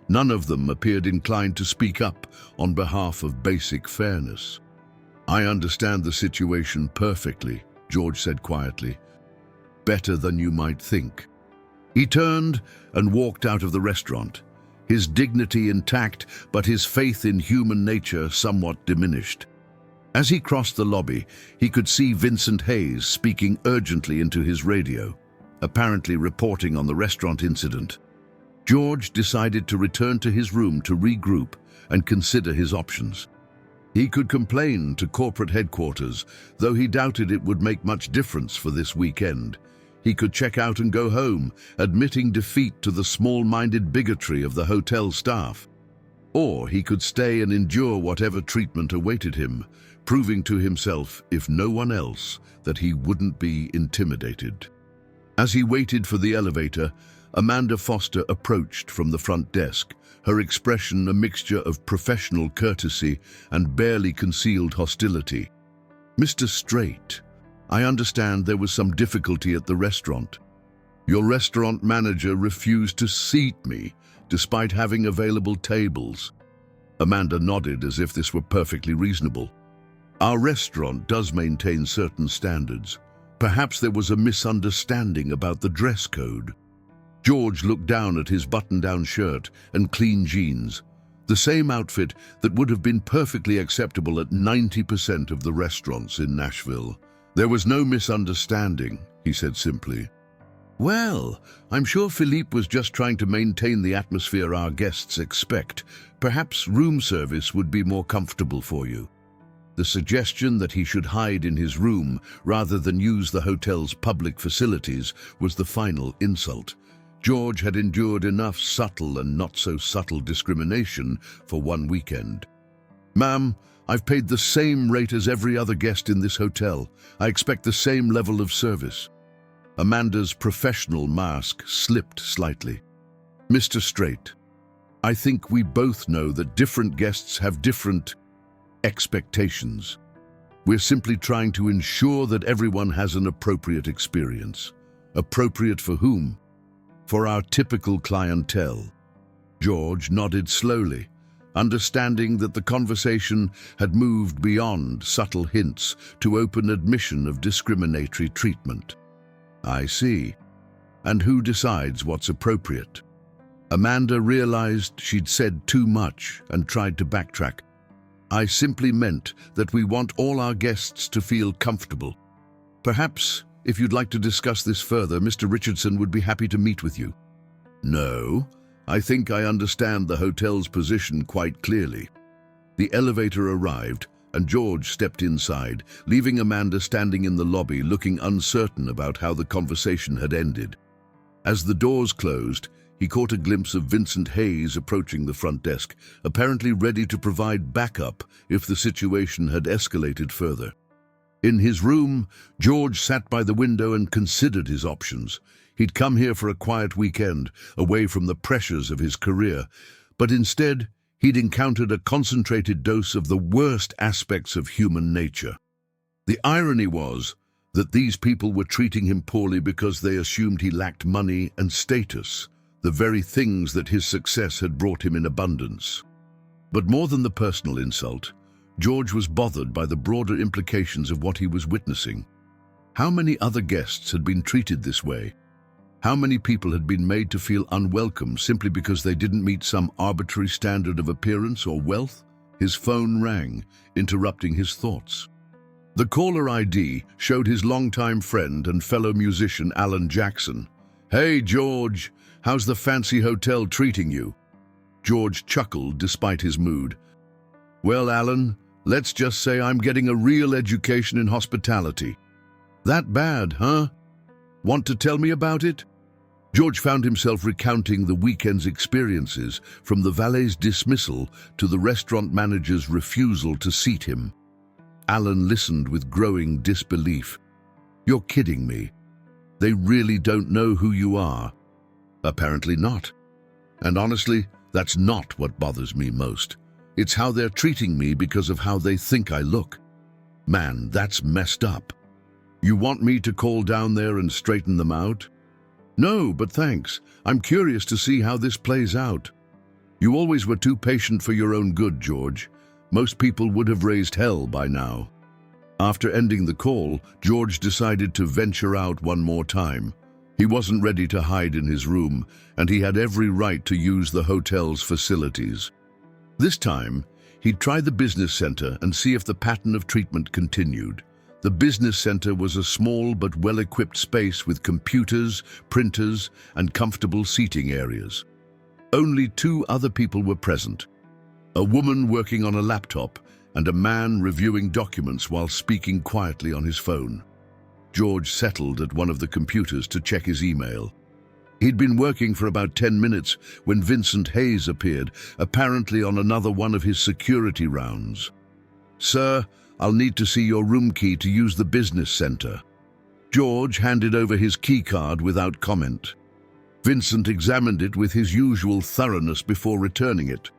None of them appeared inclined to speak up on behalf of basic fairness. "I understand the situation perfectly," George said quietly. "Better than you might think." He turned and walked out of the restaurant, his dignity intact, but his faith in human nature somewhat diminished. As he crossed the lobby, he could see Vincent Hayes speaking urgently into his radio, apparently reporting on the restaurant incident. George decided to return to his room to regroup and consider his options. He could complain to corporate headquarters, though he doubted it would make much difference for this weekend. He could check out and go home, admitting defeat to the small-minded bigotry of the hotel staff. Or he could stay and endure whatever treatment awaited him, proving to himself, if no one else, that he wouldn't be intimidated. As he waited for the elevator, Amanda Foster approached from the front desk, her expression a mixture of professional courtesy and barely concealed hostility. "Mr. Strait, I understand there was some difficulty at the restaurant. Your restaurant manager refused to seat me, despite having available tables." Amanda nodded as if this were perfectly reasonable. "Our restaurant does maintain certain standards. Perhaps there was a misunderstanding about the dress code." George looked down at his button-down shirt and clean jeans, the same outfit that would have been perfectly acceptable at 90% of the restaurants in Nashville. "There was no misunderstanding," he said simply. "Well, I'm sure Philippe was just trying to maintain the atmosphere our guests expect. Perhaps room service would be more comfortable for you." The suggestion that he should hide in his room rather than use the hotel's public facilities was the final insult. George had endured enough subtle and not-so-subtle discrimination for one weekend. "Ma'am, I've paid the same rate as every other guest in this hotel. I expect the same level of service." Amanda's professional mask slipped slightly. "Mr. Strait, I think we both know that different guests have different expectations. We're simply trying to ensure that everyone has an appropriate experience." "Appropriate for whom?" "For our typical clientele." George nodded slowly, understanding that the conversation had moved beyond subtle hints to open admission of discriminatory treatment. "I see. And who decides what's appropriate?" Amanda realized she'd said too much and tried to backtrack. "I simply meant that we want all our guests to feel comfortable. Perhaps, if you'd like to discuss this further, Mr. Richardson would be happy to meet with you." "No, I think I understand the hotel's position quite clearly." The elevator arrived, and George stepped inside, leaving Amanda standing in the lobby looking uncertain about how the conversation had ended. As the doors closed, he caught a glimpse of Vincent Hayes approaching the front desk, apparently ready to provide backup if the situation had escalated further. In his room, George sat by the window and considered his options. He'd come here for a quiet weekend, away from the pressures of his career, but instead, he'd encountered a concentrated dose of the worst aspects of human nature. The irony was that these people were treating him poorly because they assumed he lacked money and status, the very things that his success had brought him in abundance. But more than the personal insult, George was bothered by the broader implications of what he was witnessing. How many other guests had been treated this way? How many people had been made to feel unwelcome simply because they didn't meet some arbitrary standard of appearance or wealth? His phone rang, interrupting his thoughts. The caller ID showed his longtime friend and fellow musician Alan Jackson. "Hey, George, how's the fancy hotel treating you?" George chuckled despite his mood. "Well, Alan, let's just say I'm getting a real education in hospitality." "That bad, huh? Want to tell me about it?" George found himself recounting the weekend's experiences, from the valet's dismissal to the restaurant manager's refusal to seat him. Alan listened with growing disbelief. "You're kidding me. They really don't know who you are." "Apparently not. And honestly, that's not what bothers me most. It's how they're treating me because of how they think I look. Man, that's messed up. You want me to call down there and straighten them out?" "No, but thanks. I'm curious to see how this plays out." "You always were too patient for your own good, George. Most people would have raised hell by now." After ending the call, George decided to venture out one more time. He wasn't ready to hide in his room, and he had every right to use the hotel's facilities. This time, he'd try the business center and see if the pattern of treatment continued. The business center was a small but well-equipped space with computers, printers, and comfortable seating areas. Only 2 other people were present: a woman working on a laptop and a man reviewing documents while speaking quietly on his phone. George settled at one of the computers to check his email. He'd been working for about 10 minutes when Vincent Hayes appeared, apparently on another one of his security rounds. "Sir, I'll need to see your room key to use the business center." George handed over his key card without comment. Vincent examined it with his usual thoroughness before returning it.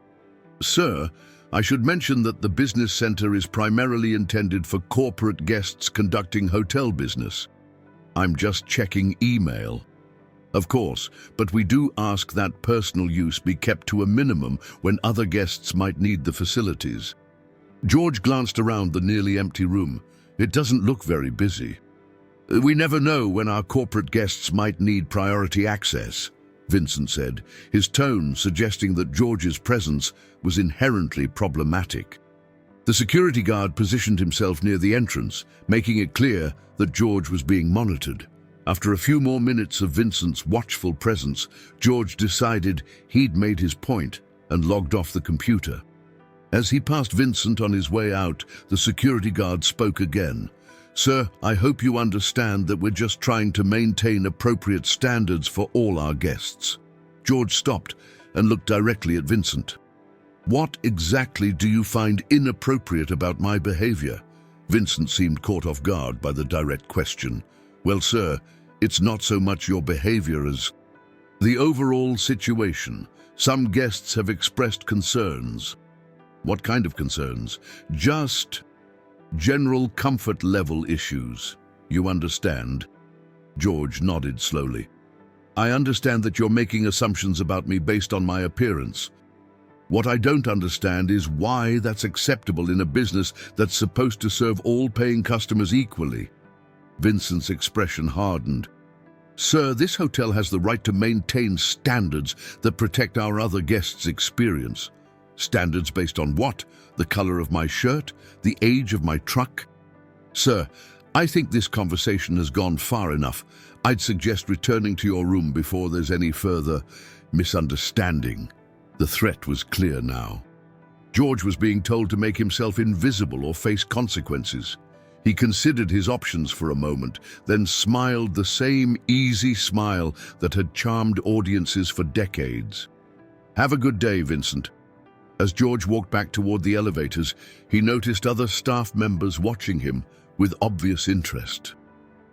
"Sir, I should mention that the business center is primarily intended for corporate guests conducting hotel business. I'm just checking email." "Of course, but we do ask that personal use be kept to a minimum when other guests might need the facilities." George glanced around the nearly empty room. "It doesn't look very busy." "We never know when our corporate guests might need priority access," Vincent said, his tone suggesting that George's presence was inherently problematic. The security guard positioned himself near the entrance, making it clear that George was being monitored. After a few more minutes of Vincent's watchful presence, George decided he'd made his point and logged off the computer. As he passed Vincent on his way out, the security guard spoke again. "Sir, I hope you understand that we're just trying to maintain appropriate standards for all our guests." George stopped and looked directly at Vincent. "What exactly do you find inappropriate about my behavior?" Vincent seemed caught off guard by the direct question. "Well, sir, it's not so much your behavior as the overall situation. Some guests have expressed concerns." "What kind of concerns?" "Just general comfort level issues. You understand?" George nodded slowly. "I understand that you're making assumptions about me based on my appearance. What I don't understand is why that's acceptable in a business that's supposed to serve all paying customers equally." Vincent's expression hardened. "Sir, this hotel has the right to maintain standards that protect our other guests' experience." "Standards based on what? The color of my shirt? The age of my truck?" "Sir, I think this conversation has gone far enough. I'd suggest returning to your room before there's any further misunderstanding." The threat was clear now. George was being told to make himself invisible or face consequences. He considered his options for a moment, then smiled the same easy smile that had charmed audiences for decades. "Have a good day, Vincent." As George walked back toward the elevators, he noticed other staff members watching him with obvious interest.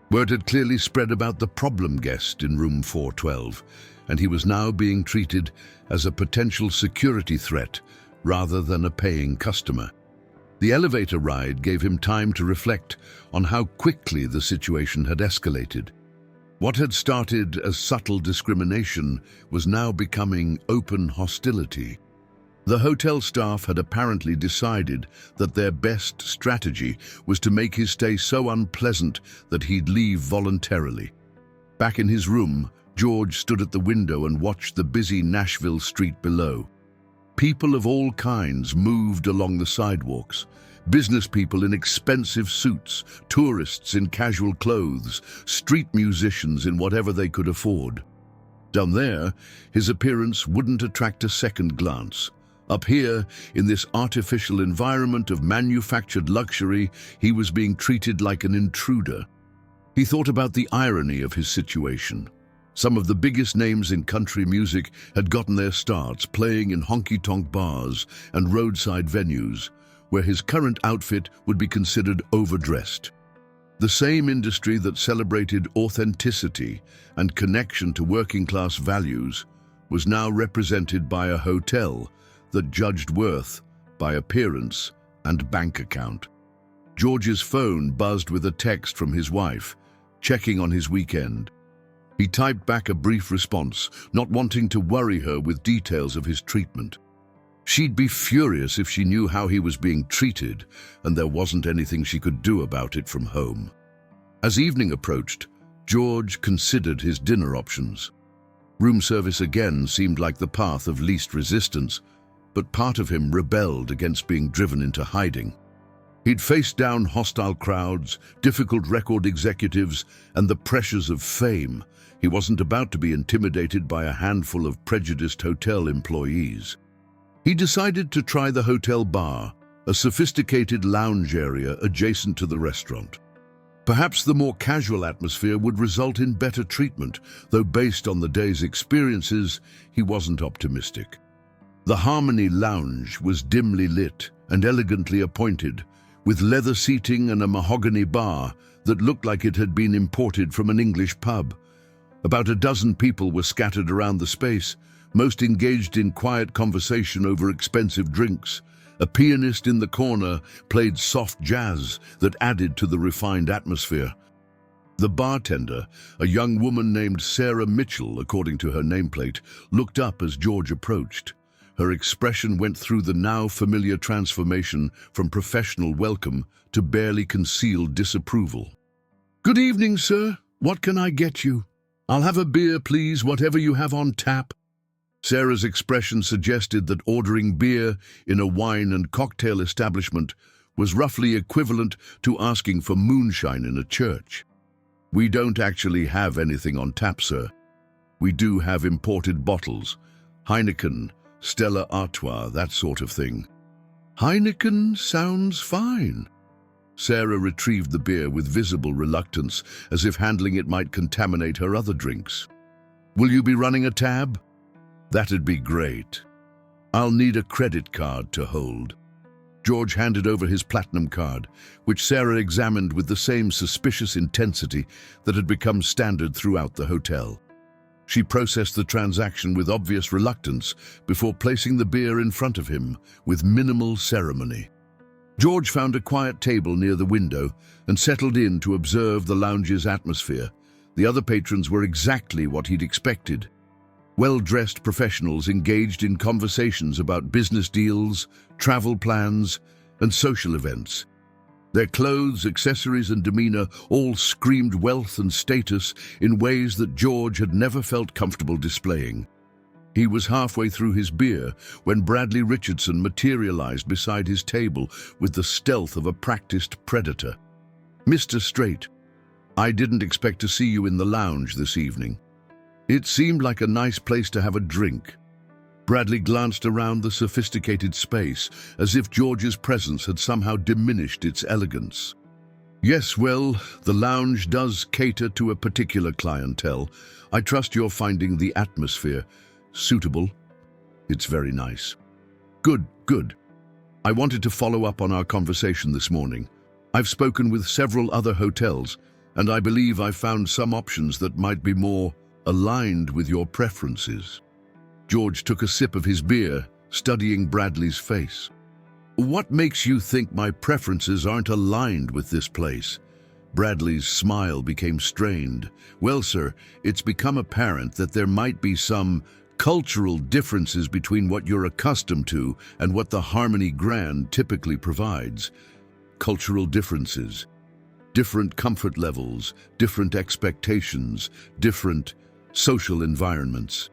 Word had clearly spread about the problem guest in room 412, and he was now being treated as a potential security threat rather than a paying customer. The elevator ride gave him time to reflect on how quickly the situation had escalated. What had started as subtle discrimination was now becoming open hostility. The hotel staff had apparently decided that their best strategy was to make his stay so unpleasant that he'd leave voluntarily. Back in his room, George stood at the window and watched the busy Nashville street below. People of all kinds moved along the sidewalks. Business people in expensive suits, tourists in casual clothes, street musicians in whatever they could afford. Down there, his appearance wouldn't attract a second glance. Up here, in this artificial environment of manufactured luxury, he was being treated like an intruder. He thought about the irony of his situation. Some of the biggest names in country music had gotten their starts playing in honky-tonk bars and roadside venues, where his current outfit would be considered overdressed. The same industry that celebrated authenticity and connection to working-class values was now represented by a hotel that judged worth by appearance and bank account. George's phone buzzed with a text from his wife, checking on his weekend. He typed back a brief response, not wanting to worry her with details of his treatment. She'd be furious if she knew how he was being treated, and there wasn't anything she could do about it from home. As evening approached, George considered his dinner options. Room service again seemed like the path of least resistance, but part of him rebelled against being driven into hiding. He'd faced down hostile crowds, difficult record executives, and the pressures of fame. He wasn't about to be intimidated by a handful of prejudiced hotel employees. He decided to try the hotel bar, a sophisticated lounge area adjacent to the restaurant. Perhaps the more casual atmosphere would result in better treatment, though based on the day's experiences, he wasn't optimistic. The Harmony Lounge was dimly lit and elegantly appointed, with leather seating and a mahogany bar that looked like it had been imported from an English pub. About a dozen people were scattered around the space, most engaged in quiet conversation over expensive drinks. A pianist in the corner played soft jazz that added to the refined atmosphere. The bartender, a young woman named Sarah Mitchell, according to her nameplate, looked up as George approached. Her expression went through the now familiar transformation from professional welcome to barely concealed disapproval. "Good evening, sir. What can I get you? I'll have a beer, please, whatever you have on tap." Sarah's expression suggested that ordering beer in a wine and cocktail establishment was roughly equivalent to asking for moonshine in a church. "We don't actually have anything on tap, sir. We do have imported bottles. Heineken, Stella Artois, that sort of thing." "Heineken sounds fine." Sarah retrieved the beer with visible reluctance, as if handling it might contaminate her other drinks. "Will you be running a tab?" "That'd be great. I'll need a credit card to hold." George handed over his platinum card, which Sarah examined with the same suspicious intensity that had become standard throughout the hotel. She processed the transaction with obvious reluctance before placing the beer in front of him with minimal ceremony. George found a quiet table near the window and settled in to observe the lounge's atmosphere. The other patrons were exactly what he'd expected. Well-dressed professionals engaged in conversations about business deals, travel plans, and social events. Their clothes, accessories, and demeanor all screamed wealth and status in ways that George had never felt comfortable displaying. He was halfway through his beer when Bradley Richardson materialized beside his table with the stealth of a practiced predator. "Mr. Strait, I didn't expect to see you in the lounge this evening. It seemed like a nice place to have a drink." Bradley glanced around the sophisticated space, as if George's presence had somehow diminished its elegance. "Yes, well, the lounge does cater to a particular clientele. I trust you're finding the atmosphere suitable." "It's very nice." Good, good. I wanted to follow up on our conversation this morning. I've spoken with several other hotels, and I believe I've found some options that might be more aligned with your preferences." George took a sip of his beer, studying Bradley's face. "What makes you think my preferences aren't aligned with this place?" Bradley's smile became strained. "Well, sir, it's become apparent that there might be some Cultural differences between what you're accustomed to and what the Harmony Grand typically provides. Cultural differences, different comfort levels, different expectations, different social environments.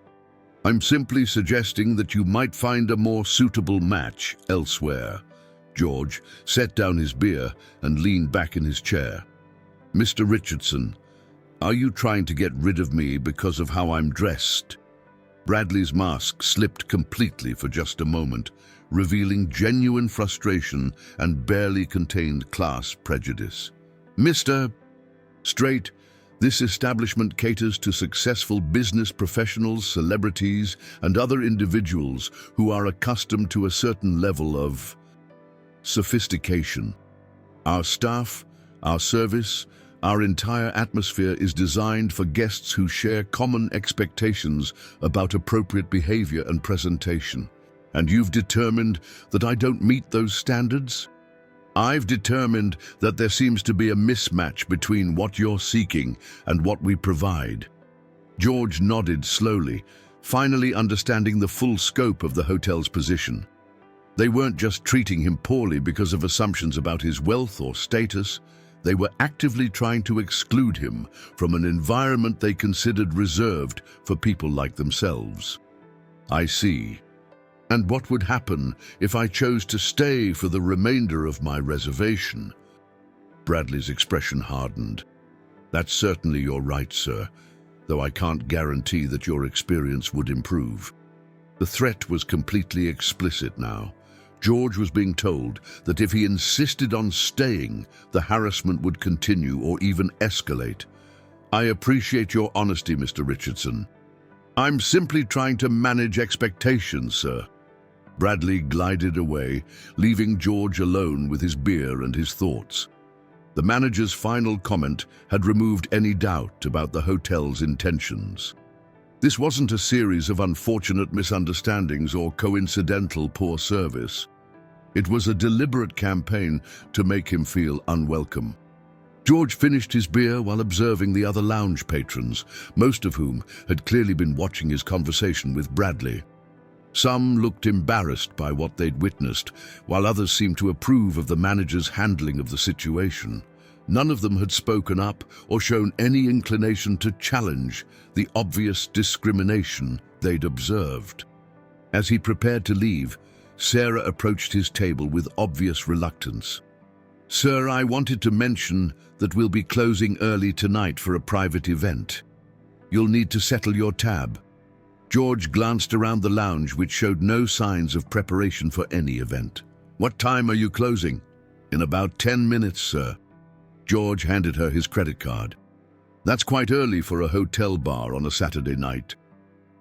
I'm simply suggesting that you might find a more suitable match elsewhere. George set down his beer and leaned back in his chair. Mr. Richardson, are you trying to get rid of me because of how I'm dressed? Bradley's mask slipped completely for just a moment, revealing genuine frustration and barely contained class prejudice. Mr. Strait, this establishment caters to successful business professionals, celebrities, and other individuals who are accustomed to a certain level of sophistication. Our staff, our service, our entire atmosphere is designed for guests who share common expectations about appropriate behavior and presentation. And you've determined that I don't meet those standards? I've determined that there seems to be a mismatch between what you're seeking and what we provide. George nodded slowly, finally understanding the full scope of the hotel's position. They weren't just treating him poorly because of assumptions about his wealth or status. They were actively trying to exclude him from an environment they considered reserved for people like themselves. I see. And what would happen if I chose to stay for the remainder of my reservation? Bradley's expression hardened. That's certainly your right, sir, though I can't guarantee that your experience would improve. The threat was completely explicit now. George was being told that if he insisted on staying, the harassment would continue or even escalate. I appreciate your honesty, Mr. Richardson. I'm simply trying to manage expectations, sir. Bradley glided away, leaving George alone with his beer and his thoughts. The manager's final comment had removed any doubt about the hotel's intentions. This wasn't a series of unfortunate misunderstandings or coincidental poor service. It was a deliberate campaign to make him feel unwelcome. George finished his beer while observing the other lounge patrons, most of whom had clearly been watching his conversation with Bradley. Some looked embarrassed by what they'd witnessed, while others seemed to approve of the manager's handling of the situation. None of them had spoken up or shown any inclination to challenge the obvious discrimination they'd observed. As he prepared to leave, Sarah approached his table with obvious reluctance. Sir, I wanted to mention that we'll be closing early tonight for a private event. You'll need to settle your tab. George glanced around the lounge, which showed no signs of preparation for any event. What time are you closing? In about 10 minutes, sir. George handed her his credit card. That's quite early for a hotel bar on a Saturday night.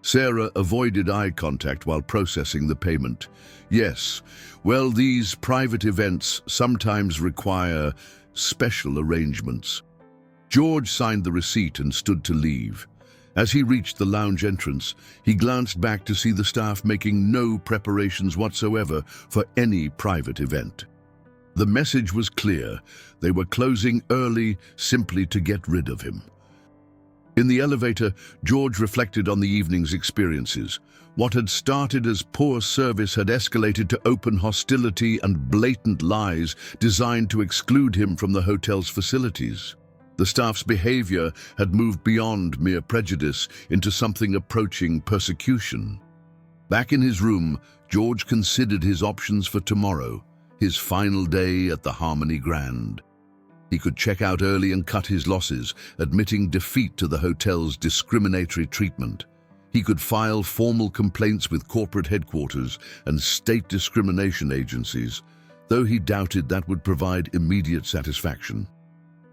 Sarah avoided eye contact while processing the payment. Yes, well, these private events sometimes require special arrangements. George signed the receipt and stood to leave. As he reached the lounge entrance, he glanced back to see the staff making no preparations whatsoever for any private event. The message was clear. They were closing early simply to get rid of him. In the elevator, George reflected on the evening's experiences. What had started as poor service had escalated to open hostility and blatant lies designed to exclude him from the hotel's facilities. The staff's behavior had moved beyond mere prejudice into something approaching persecution. Back in his room, George considered his options for tomorrow, his final day at the Harmony Grand. He could check out early and cut his losses, admitting defeat to the hotel's discriminatory treatment. He could file formal complaints with corporate headquarters and state discrimination agencies, though he doubted that would provide immediate satisfaction.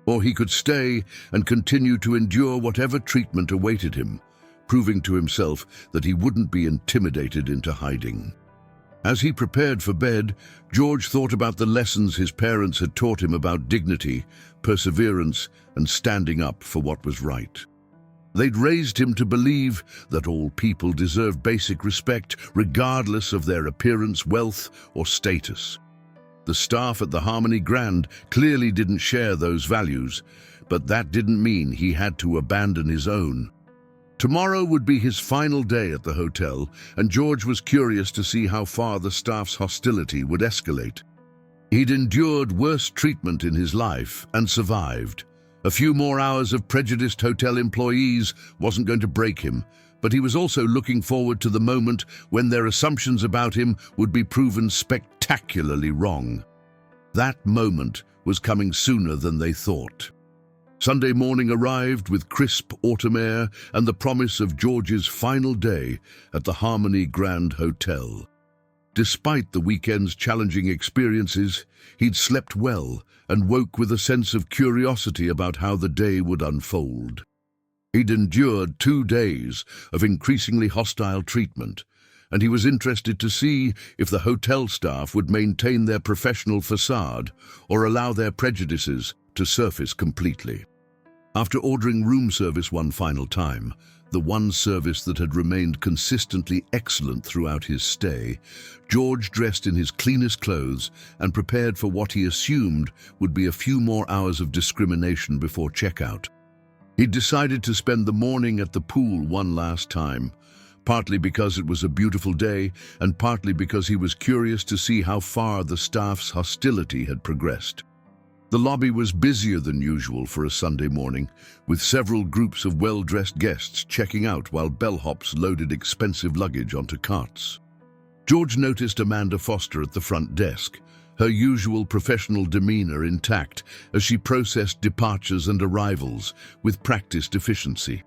Or he could stay and continue to endure whatever treatment awaited him, proving to himself that he wouldn't be intimidated into hiding. As he prepared for bed, George thought about the lessons his parents had taught him about dignity, perseverance, and standing up for what was right. They'd raised him to believe that all people deserve basic respect, regardless of their appearance, wealth, or status. The staff at the Harmony Grand clearly didn't share those values, but that didn't mean he had to abandon his own. Tomorrow would be his final day at the hotel, and George was curious to see how far the staff's hostility would escalate. He'd endured worse treatment in his life and survived. A few more hours of prejudiced hotel employees wasn't going to break him, but he was also looking forward to the moment when their assumptions about him would be proven spectacularly wrong. That moment was coming sooner than they thought. Sunday morning arrived with crisp autumn air and the promise of George's final day at the Harmony Grand Hotel. Despite the weekend's challenging experiences, he'd slept well and woke with a sense of curiosity about how the day would unfold. He'd endured 2 days of increasingly hostile treatment, and he was interested to see if the hotel staff would maintain their professional facade or allow their prejudices to surface completely. After ordering room service one final time, the one service that had remained consistently excellent throughout his stay, George dressed in his cleanest clothes and prepared for what he assumed would be a few more hours of discrimination before checkout. He'd decided to spend the morning at the pool one last time, partly because it was a beautiful day and partly because he was curious to see how far the staff's hostility had progressed. The lobby was busier than usual for a Sunday morning, with several groups of well-dressed guests checking out while bellhops loaded expensive luggage onto carts. George noticed Amanda Foster at the front desk, her usual professional demeanor intact as she processed departures and arrivals with practiced efficiency.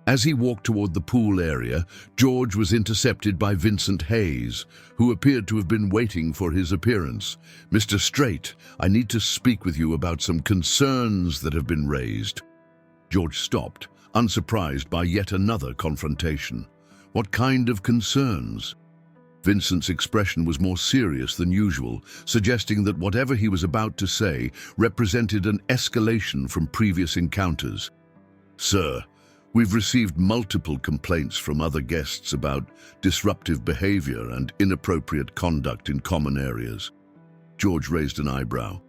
As he walked toward the pool area, George was intercepted by Vincent Hayes, who appeared to have been waiting for his appearance. "Mr. Strait, I need to speak with you about some concerns that have been raised." George stopped, unsurprised by yet another confrontation. What kind of concerns? Vincent's expression was more serious than usual, suggesting that whatever he was about to say represented an escalation from previous encounters. "Sir, we've received multiple complaints from other guests about disruptive behavior and inappropriate conduct in common areas." George raised an eyebrow.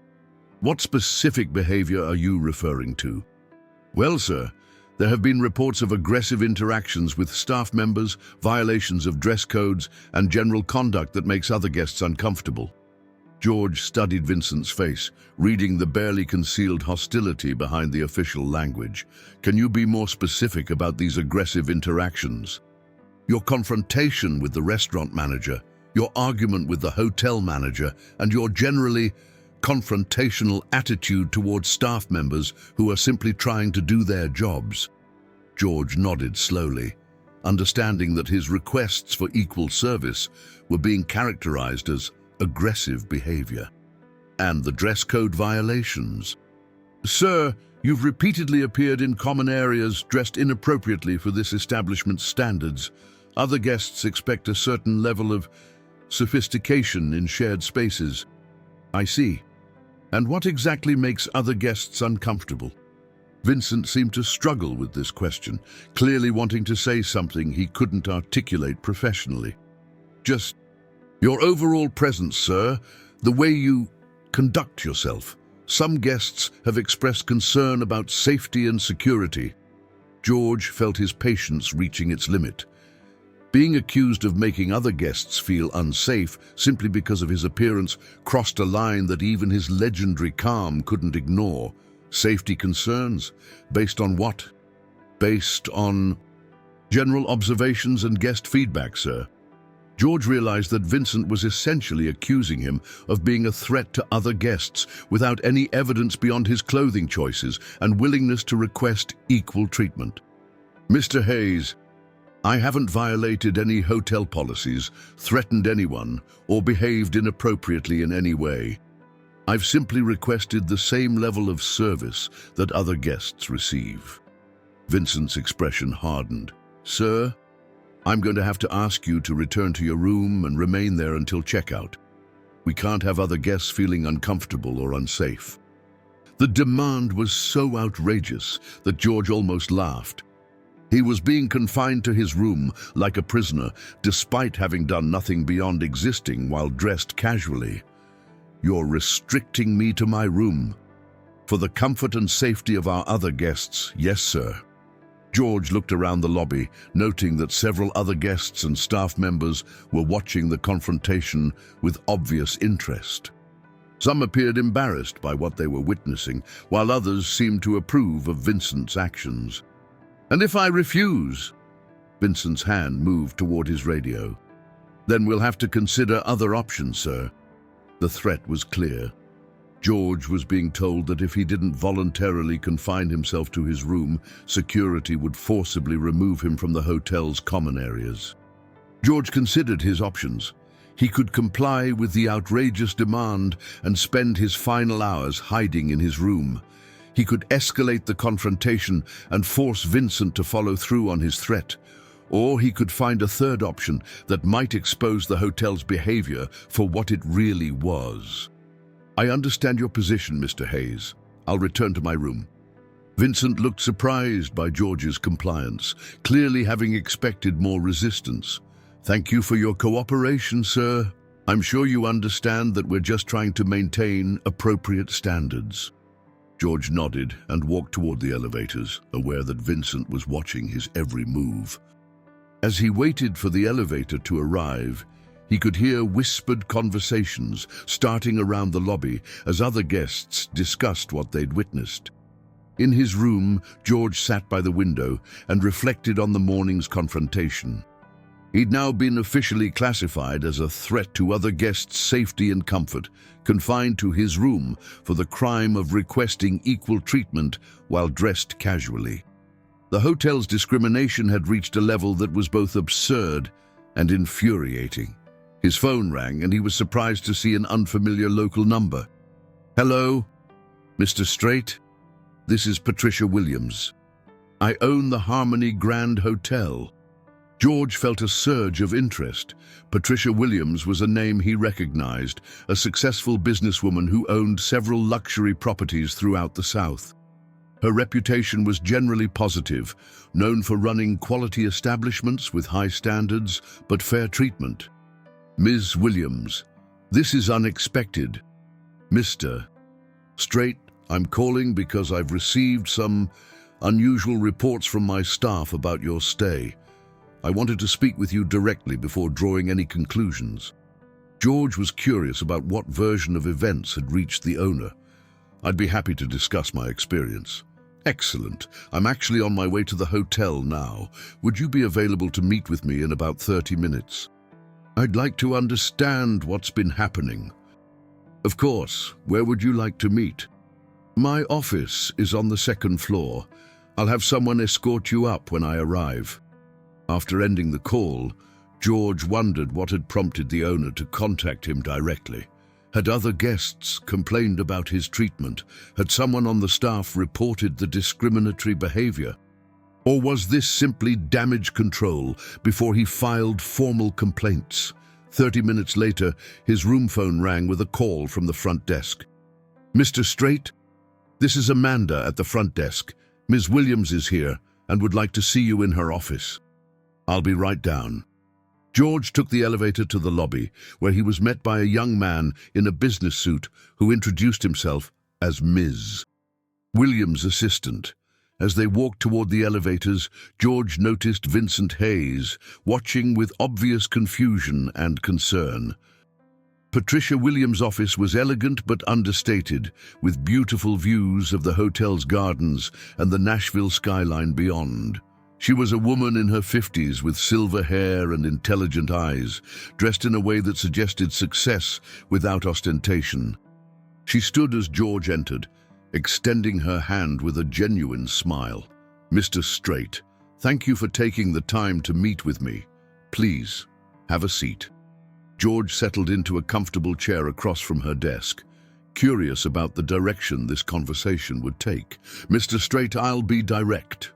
"What specific behavior are you referring to?" "Well, sir, there have been reports of aggressive interactions with staff members, violations of dress codes, and general conduct that makes other guests uncomfortable." George studied Vincent's face, reading the barely concealed hostility behind the official language. "Can you be more specific about these aggressive interactions? Your confrontation with the restaurant manager, your argument with the hotel manager, and your generally confrontational attitude towards staff members who are simply trying to do their jobs." George nodded slowly, understanding that his requests for equal service were being characterized as aggressive behavior. "And the dress code violations?" "Sir, you've repeatedly appeared in common areas dressed inappropriately for this establishment's standards. Other guests expect a certain level of sophistication in shared spaces." "I see. And what exactly makes other guests uncomfortable?" Vincent seemed to struggle with this question, clearly wanting to say something he couldn't articulate professionally. "Just your overall presence, sir, the way you conduct yourself. Some guests have expressed concern about safety and security." George felt his patience reaching its limit. Being accused of making other guests feel unsafe simply because of his appearance crossed a line that even his legendary calm couldn't ignore. Safety concerns? Based on what? Based on general observations and guest feedback, sir. George realized that Vincent was essentially accusing him of being a threat to other guests without any evidence beyond his clothing choices and willingness to request equal treatment. "Mr. Hayes, I haven't violated any hotel policies, threatened anyone, or behaved inappropriately in any way. I've simply requested the same level of service that other guests receive." Vincent's expression hardened. "Sir, I'm going to have to ask you to return to your room and remain there until checkout. We can't have other guests feeling uncomfortable or unsafe." The demand was so outrageous that George almost laughed. He was being confined to his room like a prisoner, despite having done nothing beyond existing while dressed casually. "You're restricting me to my room. For the comfort and safety of our other guests, yes, sir." George looked around the lobby, noting that several other guests and staff members were watching the confrontation with obvious interest. Some appeared embarrassed by what they were witnessing, while others seemed to approve of Vincent's actions. "And if I refuse?" Vincent's hand moved toward his radio. "Then we'll have to consider other options, sir." The threat was clear. George was being told that if he didn't voluntarily confine himself to his room, security would forcibly remove him from the hotel's common areas. George considered his options. He could comply with the outrageous demand and spend his final hours hiding in his room. He could escalate the confrontation and force Vincent to follow through on his threat. Or he could find a third option that might expose the hotel's behavior for what it really was. "I understand your position, Mr. Hayes. I'll return to my room." Vincent looked surprised by George's compliance, clearly having expected more resistance. "Thank you for your cooperation, sir. I'm sure you understand that we're just trying to maintain appropriate standards." George nodded and walked toward the elevators, aware that Vincent was watching his every move. As he waited for the elevator to arrive, he could hear whispered conversations starting around the lobby as other guests discussed what they'd witnessed. In his room, George sat by the window and reflected on the morning's confrontation. He'd now been officially classified as a threat to other guests' safety and comfort, confined to his room for the crime of requesting equal treatment while dressed casually. The hotel's discrimination had reached a level that was both absurd and infuriating. His phone rang and he was surprised to see an unfamiliar local number. "Hello, Mr. Strait? This is Patricia Williams. I own the Harmony Grand Hotel." George felt a surge of interest. Patricia Williams was a name he recognized, a successful businesswoman who owned several luxury properties throughout the South. Her reputation was generally positive, known for running quality establishments with high standards but fair treatment. "Ms. Williams, this is unexpected. Mr. Strait, I'm calling because I've received some unusual reports from my staff about your stay. I wanted to speak with you directly before drawing any conclusions." George was curious about what version of events had reached the owner. "I'd be happy to discuss my experience." "Excellent. I'm actually on my way to the hotel now. Would you be available to meet with me in about 30 minutes? I'd like to understand what's been happening." "Of course. Where would you like to meet?" "My office is on the second floor. I'll have someone escort you up when I arrive." After ending the call, George wondered what had prompted the owner to contact him directly. Had other guests complained about his treatment? Had someone on the staff reported the discriminatory behavior? Or was this simply damage control before he filed formal complaints? 30 minutes later, his room phone rang with a call from the front desk. "Mr. Strait, this is Amanda at the front desk. Ms. Williams is here and would like to see you in her office." "I'll be right down." George took the elevator to the lobby, where he was met by a young man in a business suit who introduced himself as Ms. Williams' assistant. As they walked toward the elevators, George noticed Vincent Hayes, watching with obvious confusion and concern. Patricia Williams' office was elegant but understated, with beautiful views of the hotel's gardens and the Nashville skyline beyond. She was a woman in her 50s with silver hair and intelligent eyes, dressed in a way that suggested success without ostentation. She stood as George entered, extending her hand with a genuine smile. "Mr. Strait, thank you for taking the time to meet with me. Please, have a seat." George settled into a comfortable chair across from her desk, curious about the direction this conversation would take. "Mr. Strait, I'll be direct.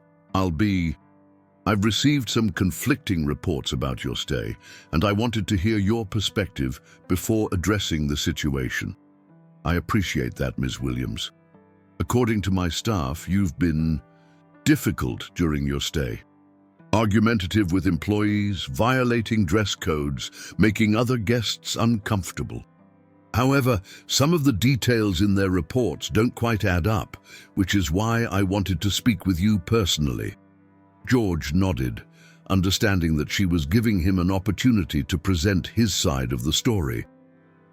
I've received some conflicting reports about your stay, and I wanted to hear your perspective before addressing the situation." "I appreciate that, Ms. Williams. According to my staff, you've been difficult during your stay. Argumentative with employees, violating dress codes, making other guests uncomfortable. However, some of the details in their reports don't quite add up, which is why I wanted to speak with you personally." George nodded, understanding that she was giving him an opportunity to present his side of the story.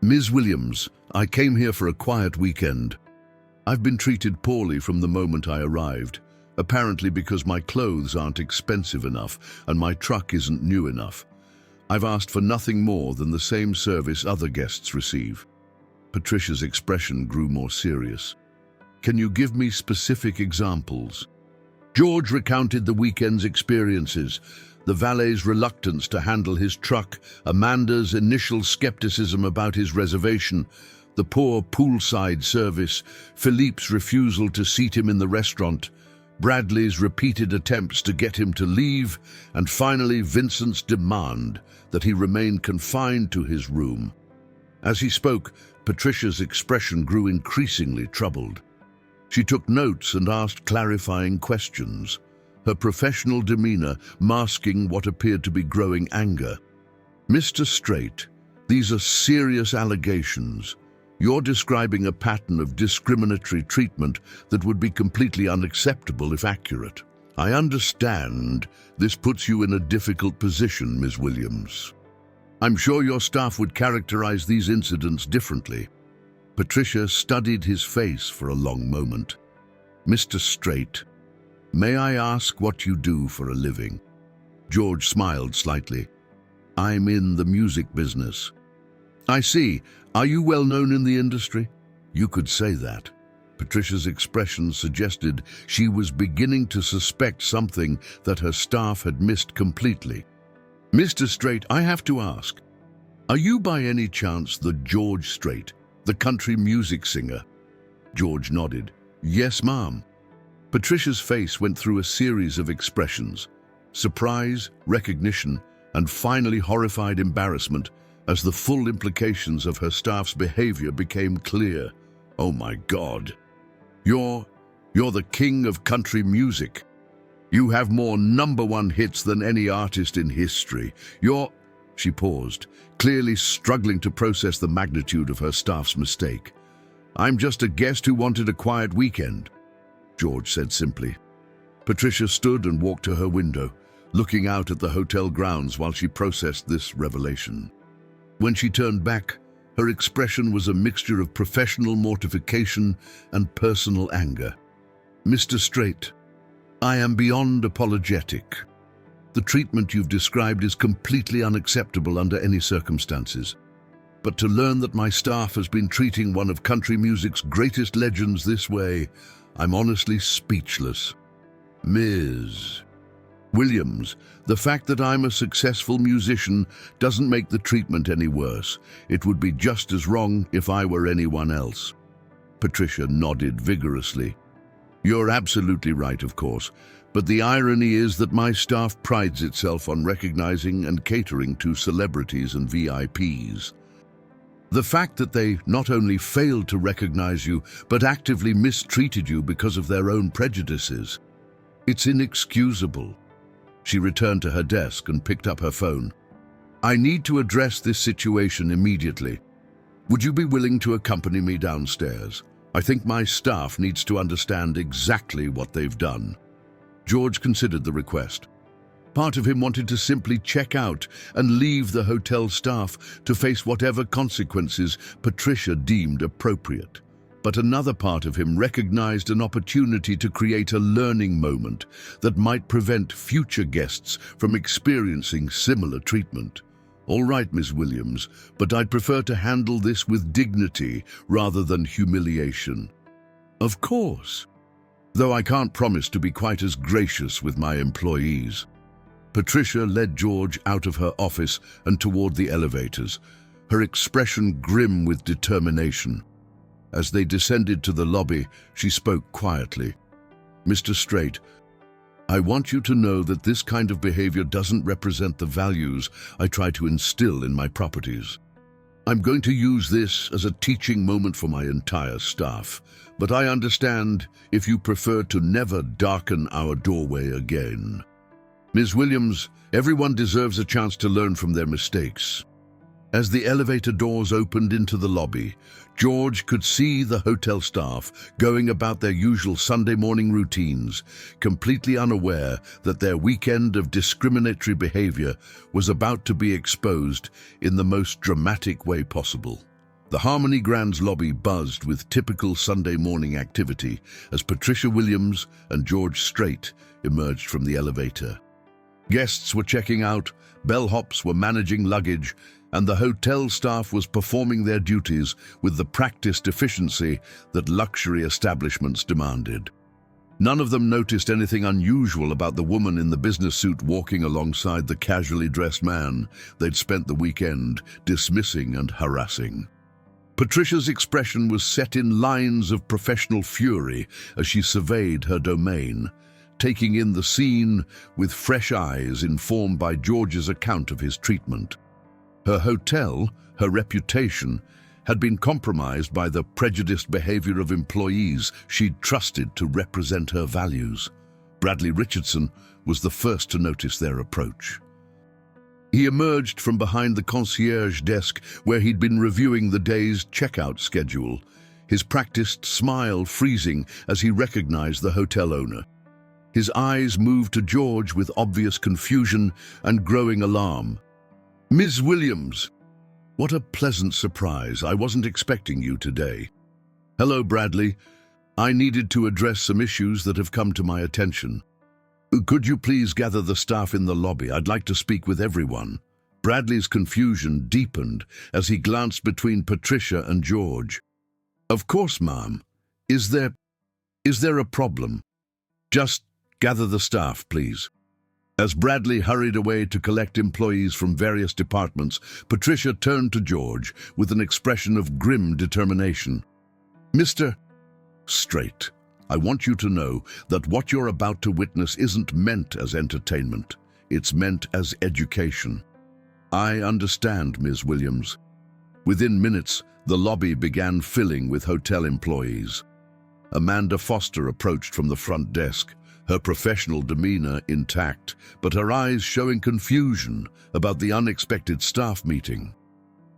"Ms. Williams, I came here for a quiet weekend. I've been treated poorly from the moment I arrived, apparently because my clothes aren't expensive enough and my truck isn't new enough. I've asked for nothing more than the same service other guests receive." Patricia's expression grew more serious. "Can you give me specific examples?" George recounted the weekend's experiences, the valet's reluctance to handle his truck, Amanda's initial skepticism about his reservation, the poor Poolside service, Philippe's refusal to seat him in the restaurant, Bradley's repeated attempts to get him to leave, and finally Vincent's demand that he remain confined to his room. As he spoke, Patricia's expression grew increasingly troubled. She took notes and asked clarifying questions, her professional demeanor masking what appeared to be growing anger. "Mr. Strait, these are serious allegations. You're describing a pattern of discriminatory treatment that would be completely unacceptable if accurate. I understand this puts you in a difficult position, Ms. Williams. I'm sure your staff would characterize these incidents differently." Patricia studied his face for a long moment. "Mr. Strait, may I ask what you do for a living?" George smiled slightly. "I'm in the music business." "I see. Are you well known in the industry?" "You could say that." Patricia's expression suggested she was beginning to suspect something that her staff had missed completely. "Mr. Strait, I have to ask, are you by any chance the George Strait, the country music singer?" George nodded. "Yes, ma'am." Patricia's face went through a series of expressions: surprise, recognition, and finally horrified embarrassment as the full implications of her staff's behavior became clear. "Oh my God. You're the king of country music. You have more #1 hits than any artist in history. She paused, clearly struggling to process the magnitude of her staff's mistake. "I'm just a guest who wanted a quiet weekend," George said simply. Patricia stood and walked to her window, looking out at the hotel grounds while she processed this revelation. When she turned back, her expression was a mixture of professional mortification and personal anger. "Mr. Strait, I am beyond apologetic. The treatment you've described is completely unacceptable under any circumstances. But to learn that my staff has been treating one of country music's greatest legends this way, I'm honestly speechless. Ms. Williams, the fact that I'm a successful musician doesn't make the treatment any worse. It would be just as wrong if I were anyone else." Patricia nodded vigorously. "You're absolutely right, of course, but the irony is that my staff prides itself on recognizing and catering to celebrities and VIPs. The fact that they not only failed to recognize you, but actively mistreated you because of their own prejudices, it's inexcusable." She returned to her desk and picked up her phone. "I need to address this situation immediately. Would you be willing to accompany me downstairs? I think my staff needs to understand exactly what they've done." George considered the request. Part of him wanted to simply check out and leave the hotel staff to face whatever consequences Patricia deemed appropriate. But another part of him recognized an opportunity to create a learning moment that might prevent future guests from experiencing similar treatment. "All right, Ms. Williams, but I'd prefer to handle this with dignity rather than humiliation." "Of course, though I can't promise to be quite as gracious with my employees." Patricia led George out of her office and toward the elevators, her expression grim with determination. As they descended to the lobby, she spoke quietly. "Mr. Strait, I want you to know that this kind of behavior doesn't represent the values I try to instill in my properties. I'm going to use this as a teaching moment for my entire staff, but I understand if you prefer to never darken our doorway again. Ms. Williams, everyone deserves a chance to learn from their mistakes. As the elevator doors opened into the lobby, George could see the hotel staff going about their usual Sunday morning routines, completely unaware that their weekend of discriminatory behavior was about to be exposed in the most dramatic way possible. The Harmony Grand's lobby buzzed with typical Sunday morning activity as Patricia Williams and George Strait emerged from the elevator. Guests were checking out, bellhops were managing luggage, and the hotel staff was performing their duties with the practiced efficiency that luxury establishments demanded. None of them noticed anything unusual about the woman in the business suit walking alongside the casually dressed man they'd spent the weekend dismissing and harassing. Patricia's expression was set in lines of professional fury as she surveyed her domain, taking in the scene with fresh eyes informed by George's account of his treatment. Her hotel, her reputation, had been compromised by the prejudiced behavior of employees she'd trusted to represent her values. Bradley Richardson was the first to notice their approach. He emerged from behind the concierge desk where he'd been reviewing the day's checkout schedule, his practiced smile freezing as he recognized the hotel owner. His eyes moved to George with obvious confusion and growing alarm. "Ms. Williams, what a pleasant surprise. I wasn't expecting you today." "Hello, Bradley. I needed to address some issues that have come to my attention. Could you please gather the staff in the lobby? I'd like to speak with everyone." Bradley's confusion deepened as he glanced between Patricia and George. "Of course, ma'am. Is there a problem? Just gather the staff, please." As Bradley hurried away to collect employees from various departments, Patricia turned to George with an expression of grim determination. "Mr. Strait, I want you to know that what you're about to witness isn't meant as entertainment. It's meant as education." "I understand, Ms. Williams." Within minutes, the lobby began filling with hotel employees. Amanda Foster approached from the front desk, her professional demeanor intact, but her eyes showing confusion about the unexpected staff meeting.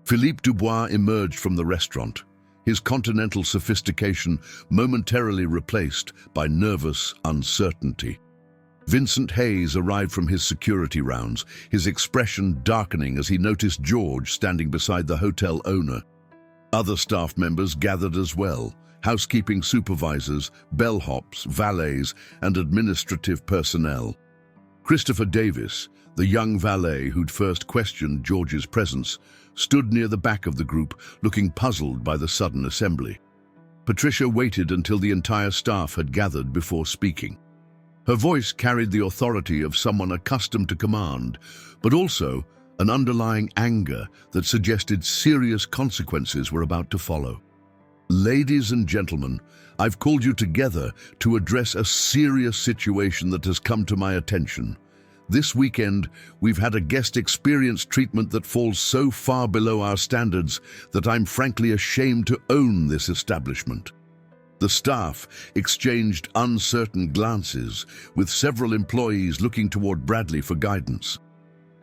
Philippe Dubois emerged from the restaurant, his continental sophistication momentarily replaced by nervous uncertainty. Vincent Hayes arrived from his security rounds, his expression darkening as he noticed George standing beside the hotel owner. Other staff members gathered as well: housekeeping supervisors, bellhops, valets, and administrative personnel. Christopher Davis, the young valet who'd first questioned George's presence, stood near the back of the group, looking puzzled by the sudden assembly. Patricia waited until the entire staff had gathered before speaking. Her voice carried the authority of someone accustomed to command, but also an underlying anger that suggested serious consequences were about to follow. "Ladies and gentlemen, I've called you together to address a serious situation that has come to my attention. This weekend, we've had a guest experience treatment that falls so far below our standards that I'm frankly ashamed to own this establishment." The staff exchanged uncertain glances, with several employees looking toward Bradley for guidance.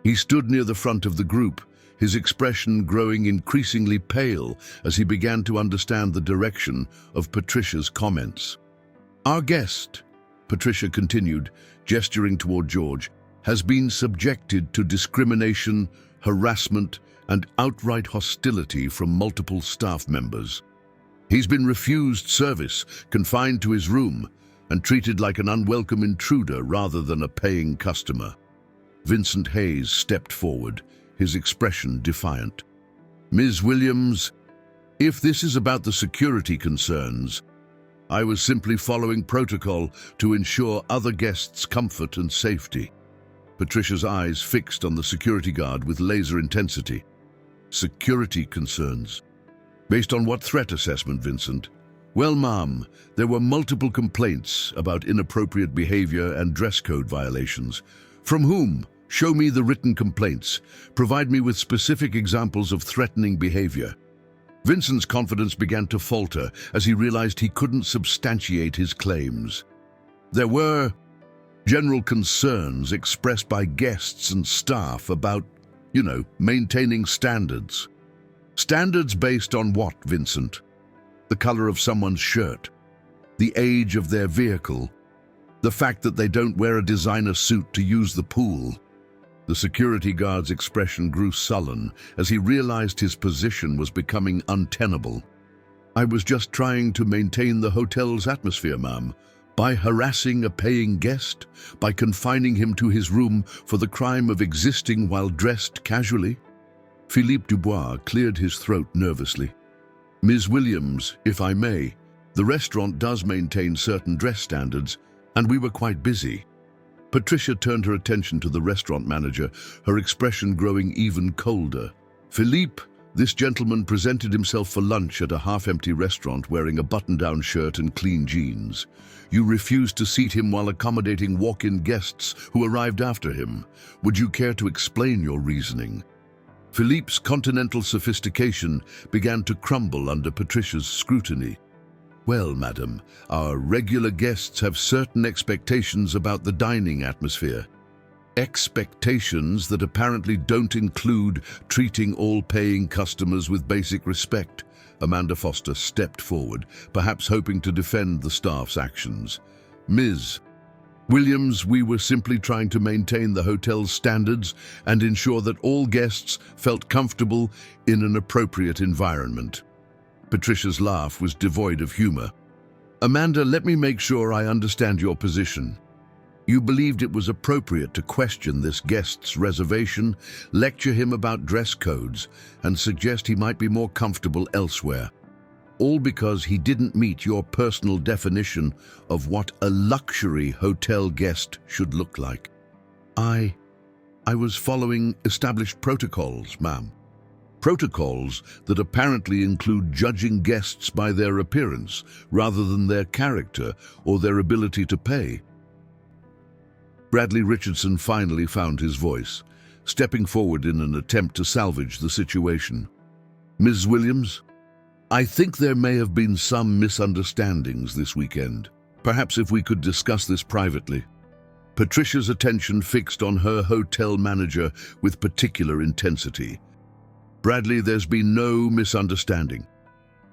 He stood near the front of the group, his expression growing increasingly pale as he began to understand the direction of Patricia's comments. "Our guest," Patricia continued, gesturing toward George, "has been subjected to discrimination, harassment, and outright hostility from multiple staff members. He's been refused service, confined to his room, and treated like an unwelcome intruder rather than a paying customer." Vincent Hayes stepped forward, his expression defiant. "Ms. Williams, if this is about the security concerns, I was simply following protocol to ensure other guests' comfort and safety." Patricia's eyes fixed on the security guard with laser intensity. "Security concerns? Based on what threat assessment, Vincent?" "Well, ma'am, there were multiple complaints about inappropriate behavior and dress code violations." "From whom? Show me the written complaints. Provide me with specific examples of threatening behavior." Vincent's confidence began to falter as he realized he couldn't substantiate his claims. There were general concerns expressed by guests and staff about Maintaining standards. Standards based on what, Vincent? The color of someone's shirt, the age of their vehicle, the fact that they don't wear a designer suit to use the pool. The security guard's expression grew sullen as he realized his position was becoming untenable. I was just trying to maintain the hotel's atmosphere, ma'am. By harassing a paying guest, by confining him to his room for the crime of existing while dressed casually. Philippe Dubois cleared his throat nervously. Ms. Williams, if I may, the restaurant does maintain certain dress standards, and we were quite busy. Patricia turned her attention to the restaurant manager, her expression growing even colder. Philippe, this gentleman presented himself for lunch at a half-empty restaurant wearing a button-down shirt and clean jeans. You refused to seat him while accommodating walk-in guests who arrived after him. Would you care to explain your reasoning? Philippe's continental sophistication began to crumble under Patricia's scrutiny. Well, madam, our regular guests have certain expectations about the dining atmosphere. Expectations that apparently don't include treating all paying customers with basic respect. Amanda Foster stepped forward, perhaps hoping to defend the staff's actions. Ms. Williams, we were simply trying to maintain the hotel's standards and ensure that all guests felt comfortable in an appropriate environment. Patricia's laugh was devoid of humor. Amanda, let me make sure I understand your position. You believed it was appropriate to question this guest's reservation, lecture him about dress codes, and suggest he might be more comfortable elsewhere. All because he didn't meet your personal definition of what a luxury hotel guest should look like. I was following established protocols, ma'am. Protocols that apparently include judging guests by their appearance rather than their character or their ability to pay. Bradley Richardson finally found his voice, stepping forward in an attempt to salvage the situation. Ms. Williams, I think there may have been some misunderstandings this weekend. Perhaps if we could discuss this privately. Patricia's attention fixed on her hotel manager with particular intensity. Bradley, there's been no misunderstanding.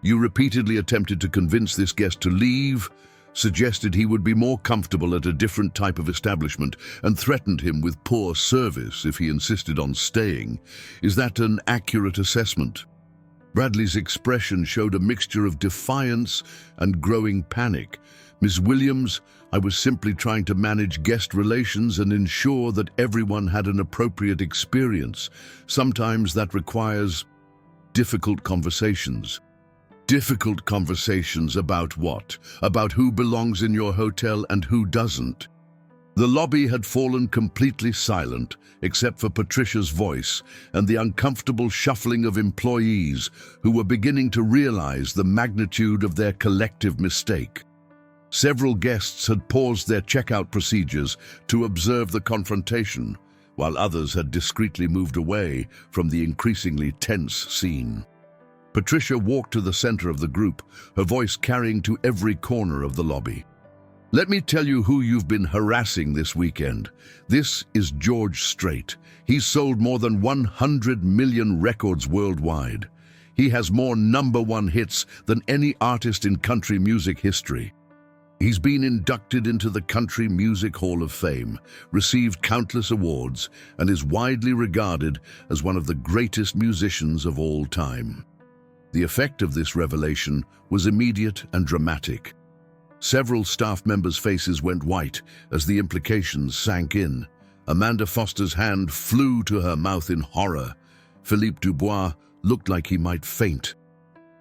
You repeatedly attempted to convince this guest to leave, suggested he would be more comfortable at a different type of establishment, and threatened him with poor service if he insisted on staying. Is that an accurate assessment? Bradley's expression showed a mixture of defiance and growing panic. Ms. Williams, I was simply trying to manage guest relations and ensure that everyone had an appropriate experience. Sometimes that requires difficult conversations. Difficult conversations about what? About who belongs in your hotel and who doesn't. The lobby had fallen completely silent, except for Patricia's voice and the uncomfortable shuffling of employees who were beginning to realize the magnitude of their collective mistake. Several guests had paused their checkout procedures to observe the confrontation, while others had discreetly moved away from the increasingly tense scene. Patricia walked to the center of the group, her voice carrying to every corner of the lobby. Let me tell you who you've been harassing this weekend. This is George Strait. He's sold more than 100 million records worldwide. He has more #1 hits than any artist in country music history. He's been inducted into the Country Music Hall of Fame, received countless awards, and is widely regarded as one of the greatest musicians of all time. The effect of this revelation was immediate and dramatic. Several staff members' faces went white as the implications sank in. Amanda Foster's hand flew to her mouth in horror. Philippe Dubois looked like he might faint.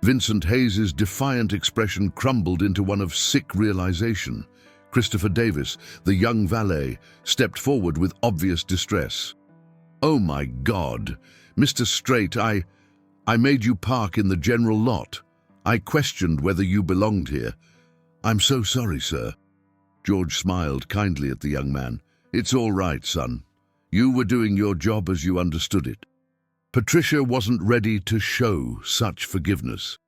Vincent Hayes's defiant expression crumbled into one of sick realization. Christopher Davis, the young valet, stepped forward with obvious distress. Oh my God, Mr. Strait, I made you park in the general lot. I questioned whether you belonged here. I'm so sorry, sir. George smiled kindly at the young man. It's all right, son. You were doing your job as you understood it. Patricia wasn't ready to show such forgiveness.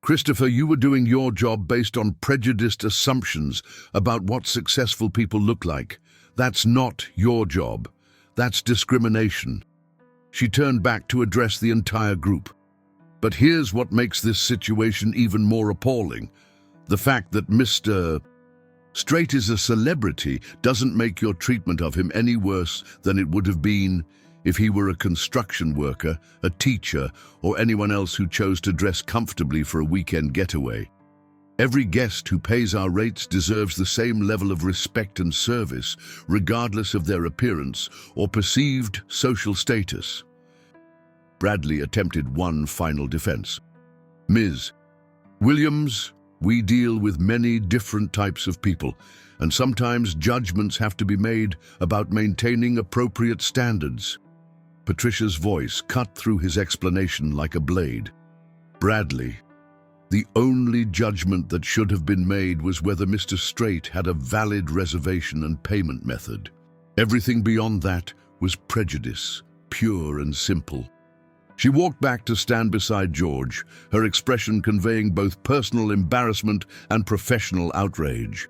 Christopher, you were doing your job based on prejudiced assumptions about what successful people look like. That's not your job. That's discrimination. She turned back to address the entire group. But here's what makes this situation even more appalling. The fact that Mr. Strait is a celebrity doesn't make your treatment of him any worse than it would have been if he were a construction worker, a teacher, or anyone else who chose to dress comfortably for a weekend getaway. Every guest who pays our rates deserves the same level of respect and service, regardless of their appearance or perceived social status. Bradley attempted one final defense. Ms. Williams, we deal with many different types of people, and sometimes judgments have to be made about maintaining appropriate standards. Patricia's voice cut through his explanation like a blade. Bradley, the only judgment that should have been made was whether Mr. Strait had a valid reservation and payment method. Everything beyond that was prejudice, pure and simple. She walked back to stand beside George, her expression conveying both personal embarrassment and professional outrage.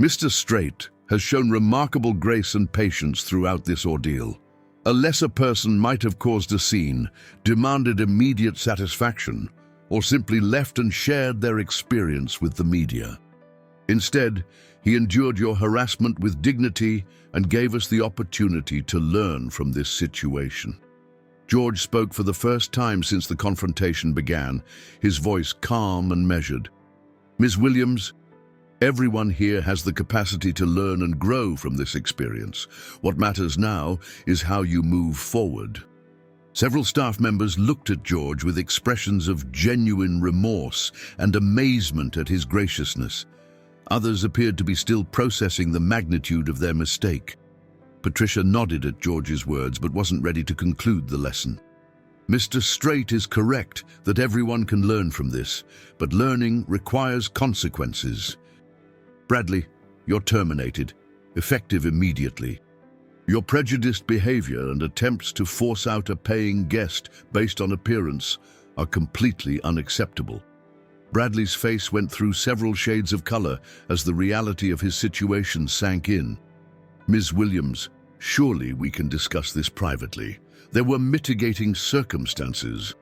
Mr. Strait has shown remarkable grace and patience throughout this ordeal. A lesser person might have caused a scene, demanded immediate satisfaction, or simply left and shared their experience with the media. Instead, he endured your harassment with dignity and gave us the opportunity to learn from this situation. George spoke for the first time since the confrontation began, his voice calm and measured. Ms. Williams, everyone here has the capacity to learn and grow from this experience. What matters now is how you move forward. Several staff members looked at George with expressions of genuine remorse and amazement at his graciousness. Others appeared to be still processing the magnitude of their mistake. Patricia nodded at George's words but wasn't ready to conclude the lesson. Mr. Strait is correct that everyone can learn from this, but learning requires consequences. Bradley, you're terminated, effective immediately. Your prejudiced behavior and attempts to force out a paying guest based on appearance are completely unacceptable. Bradley's face went through several shades of color as the reality of his situation sank in. Ms. Williams, surely we can discuss this privately. There were mitigating circumstances.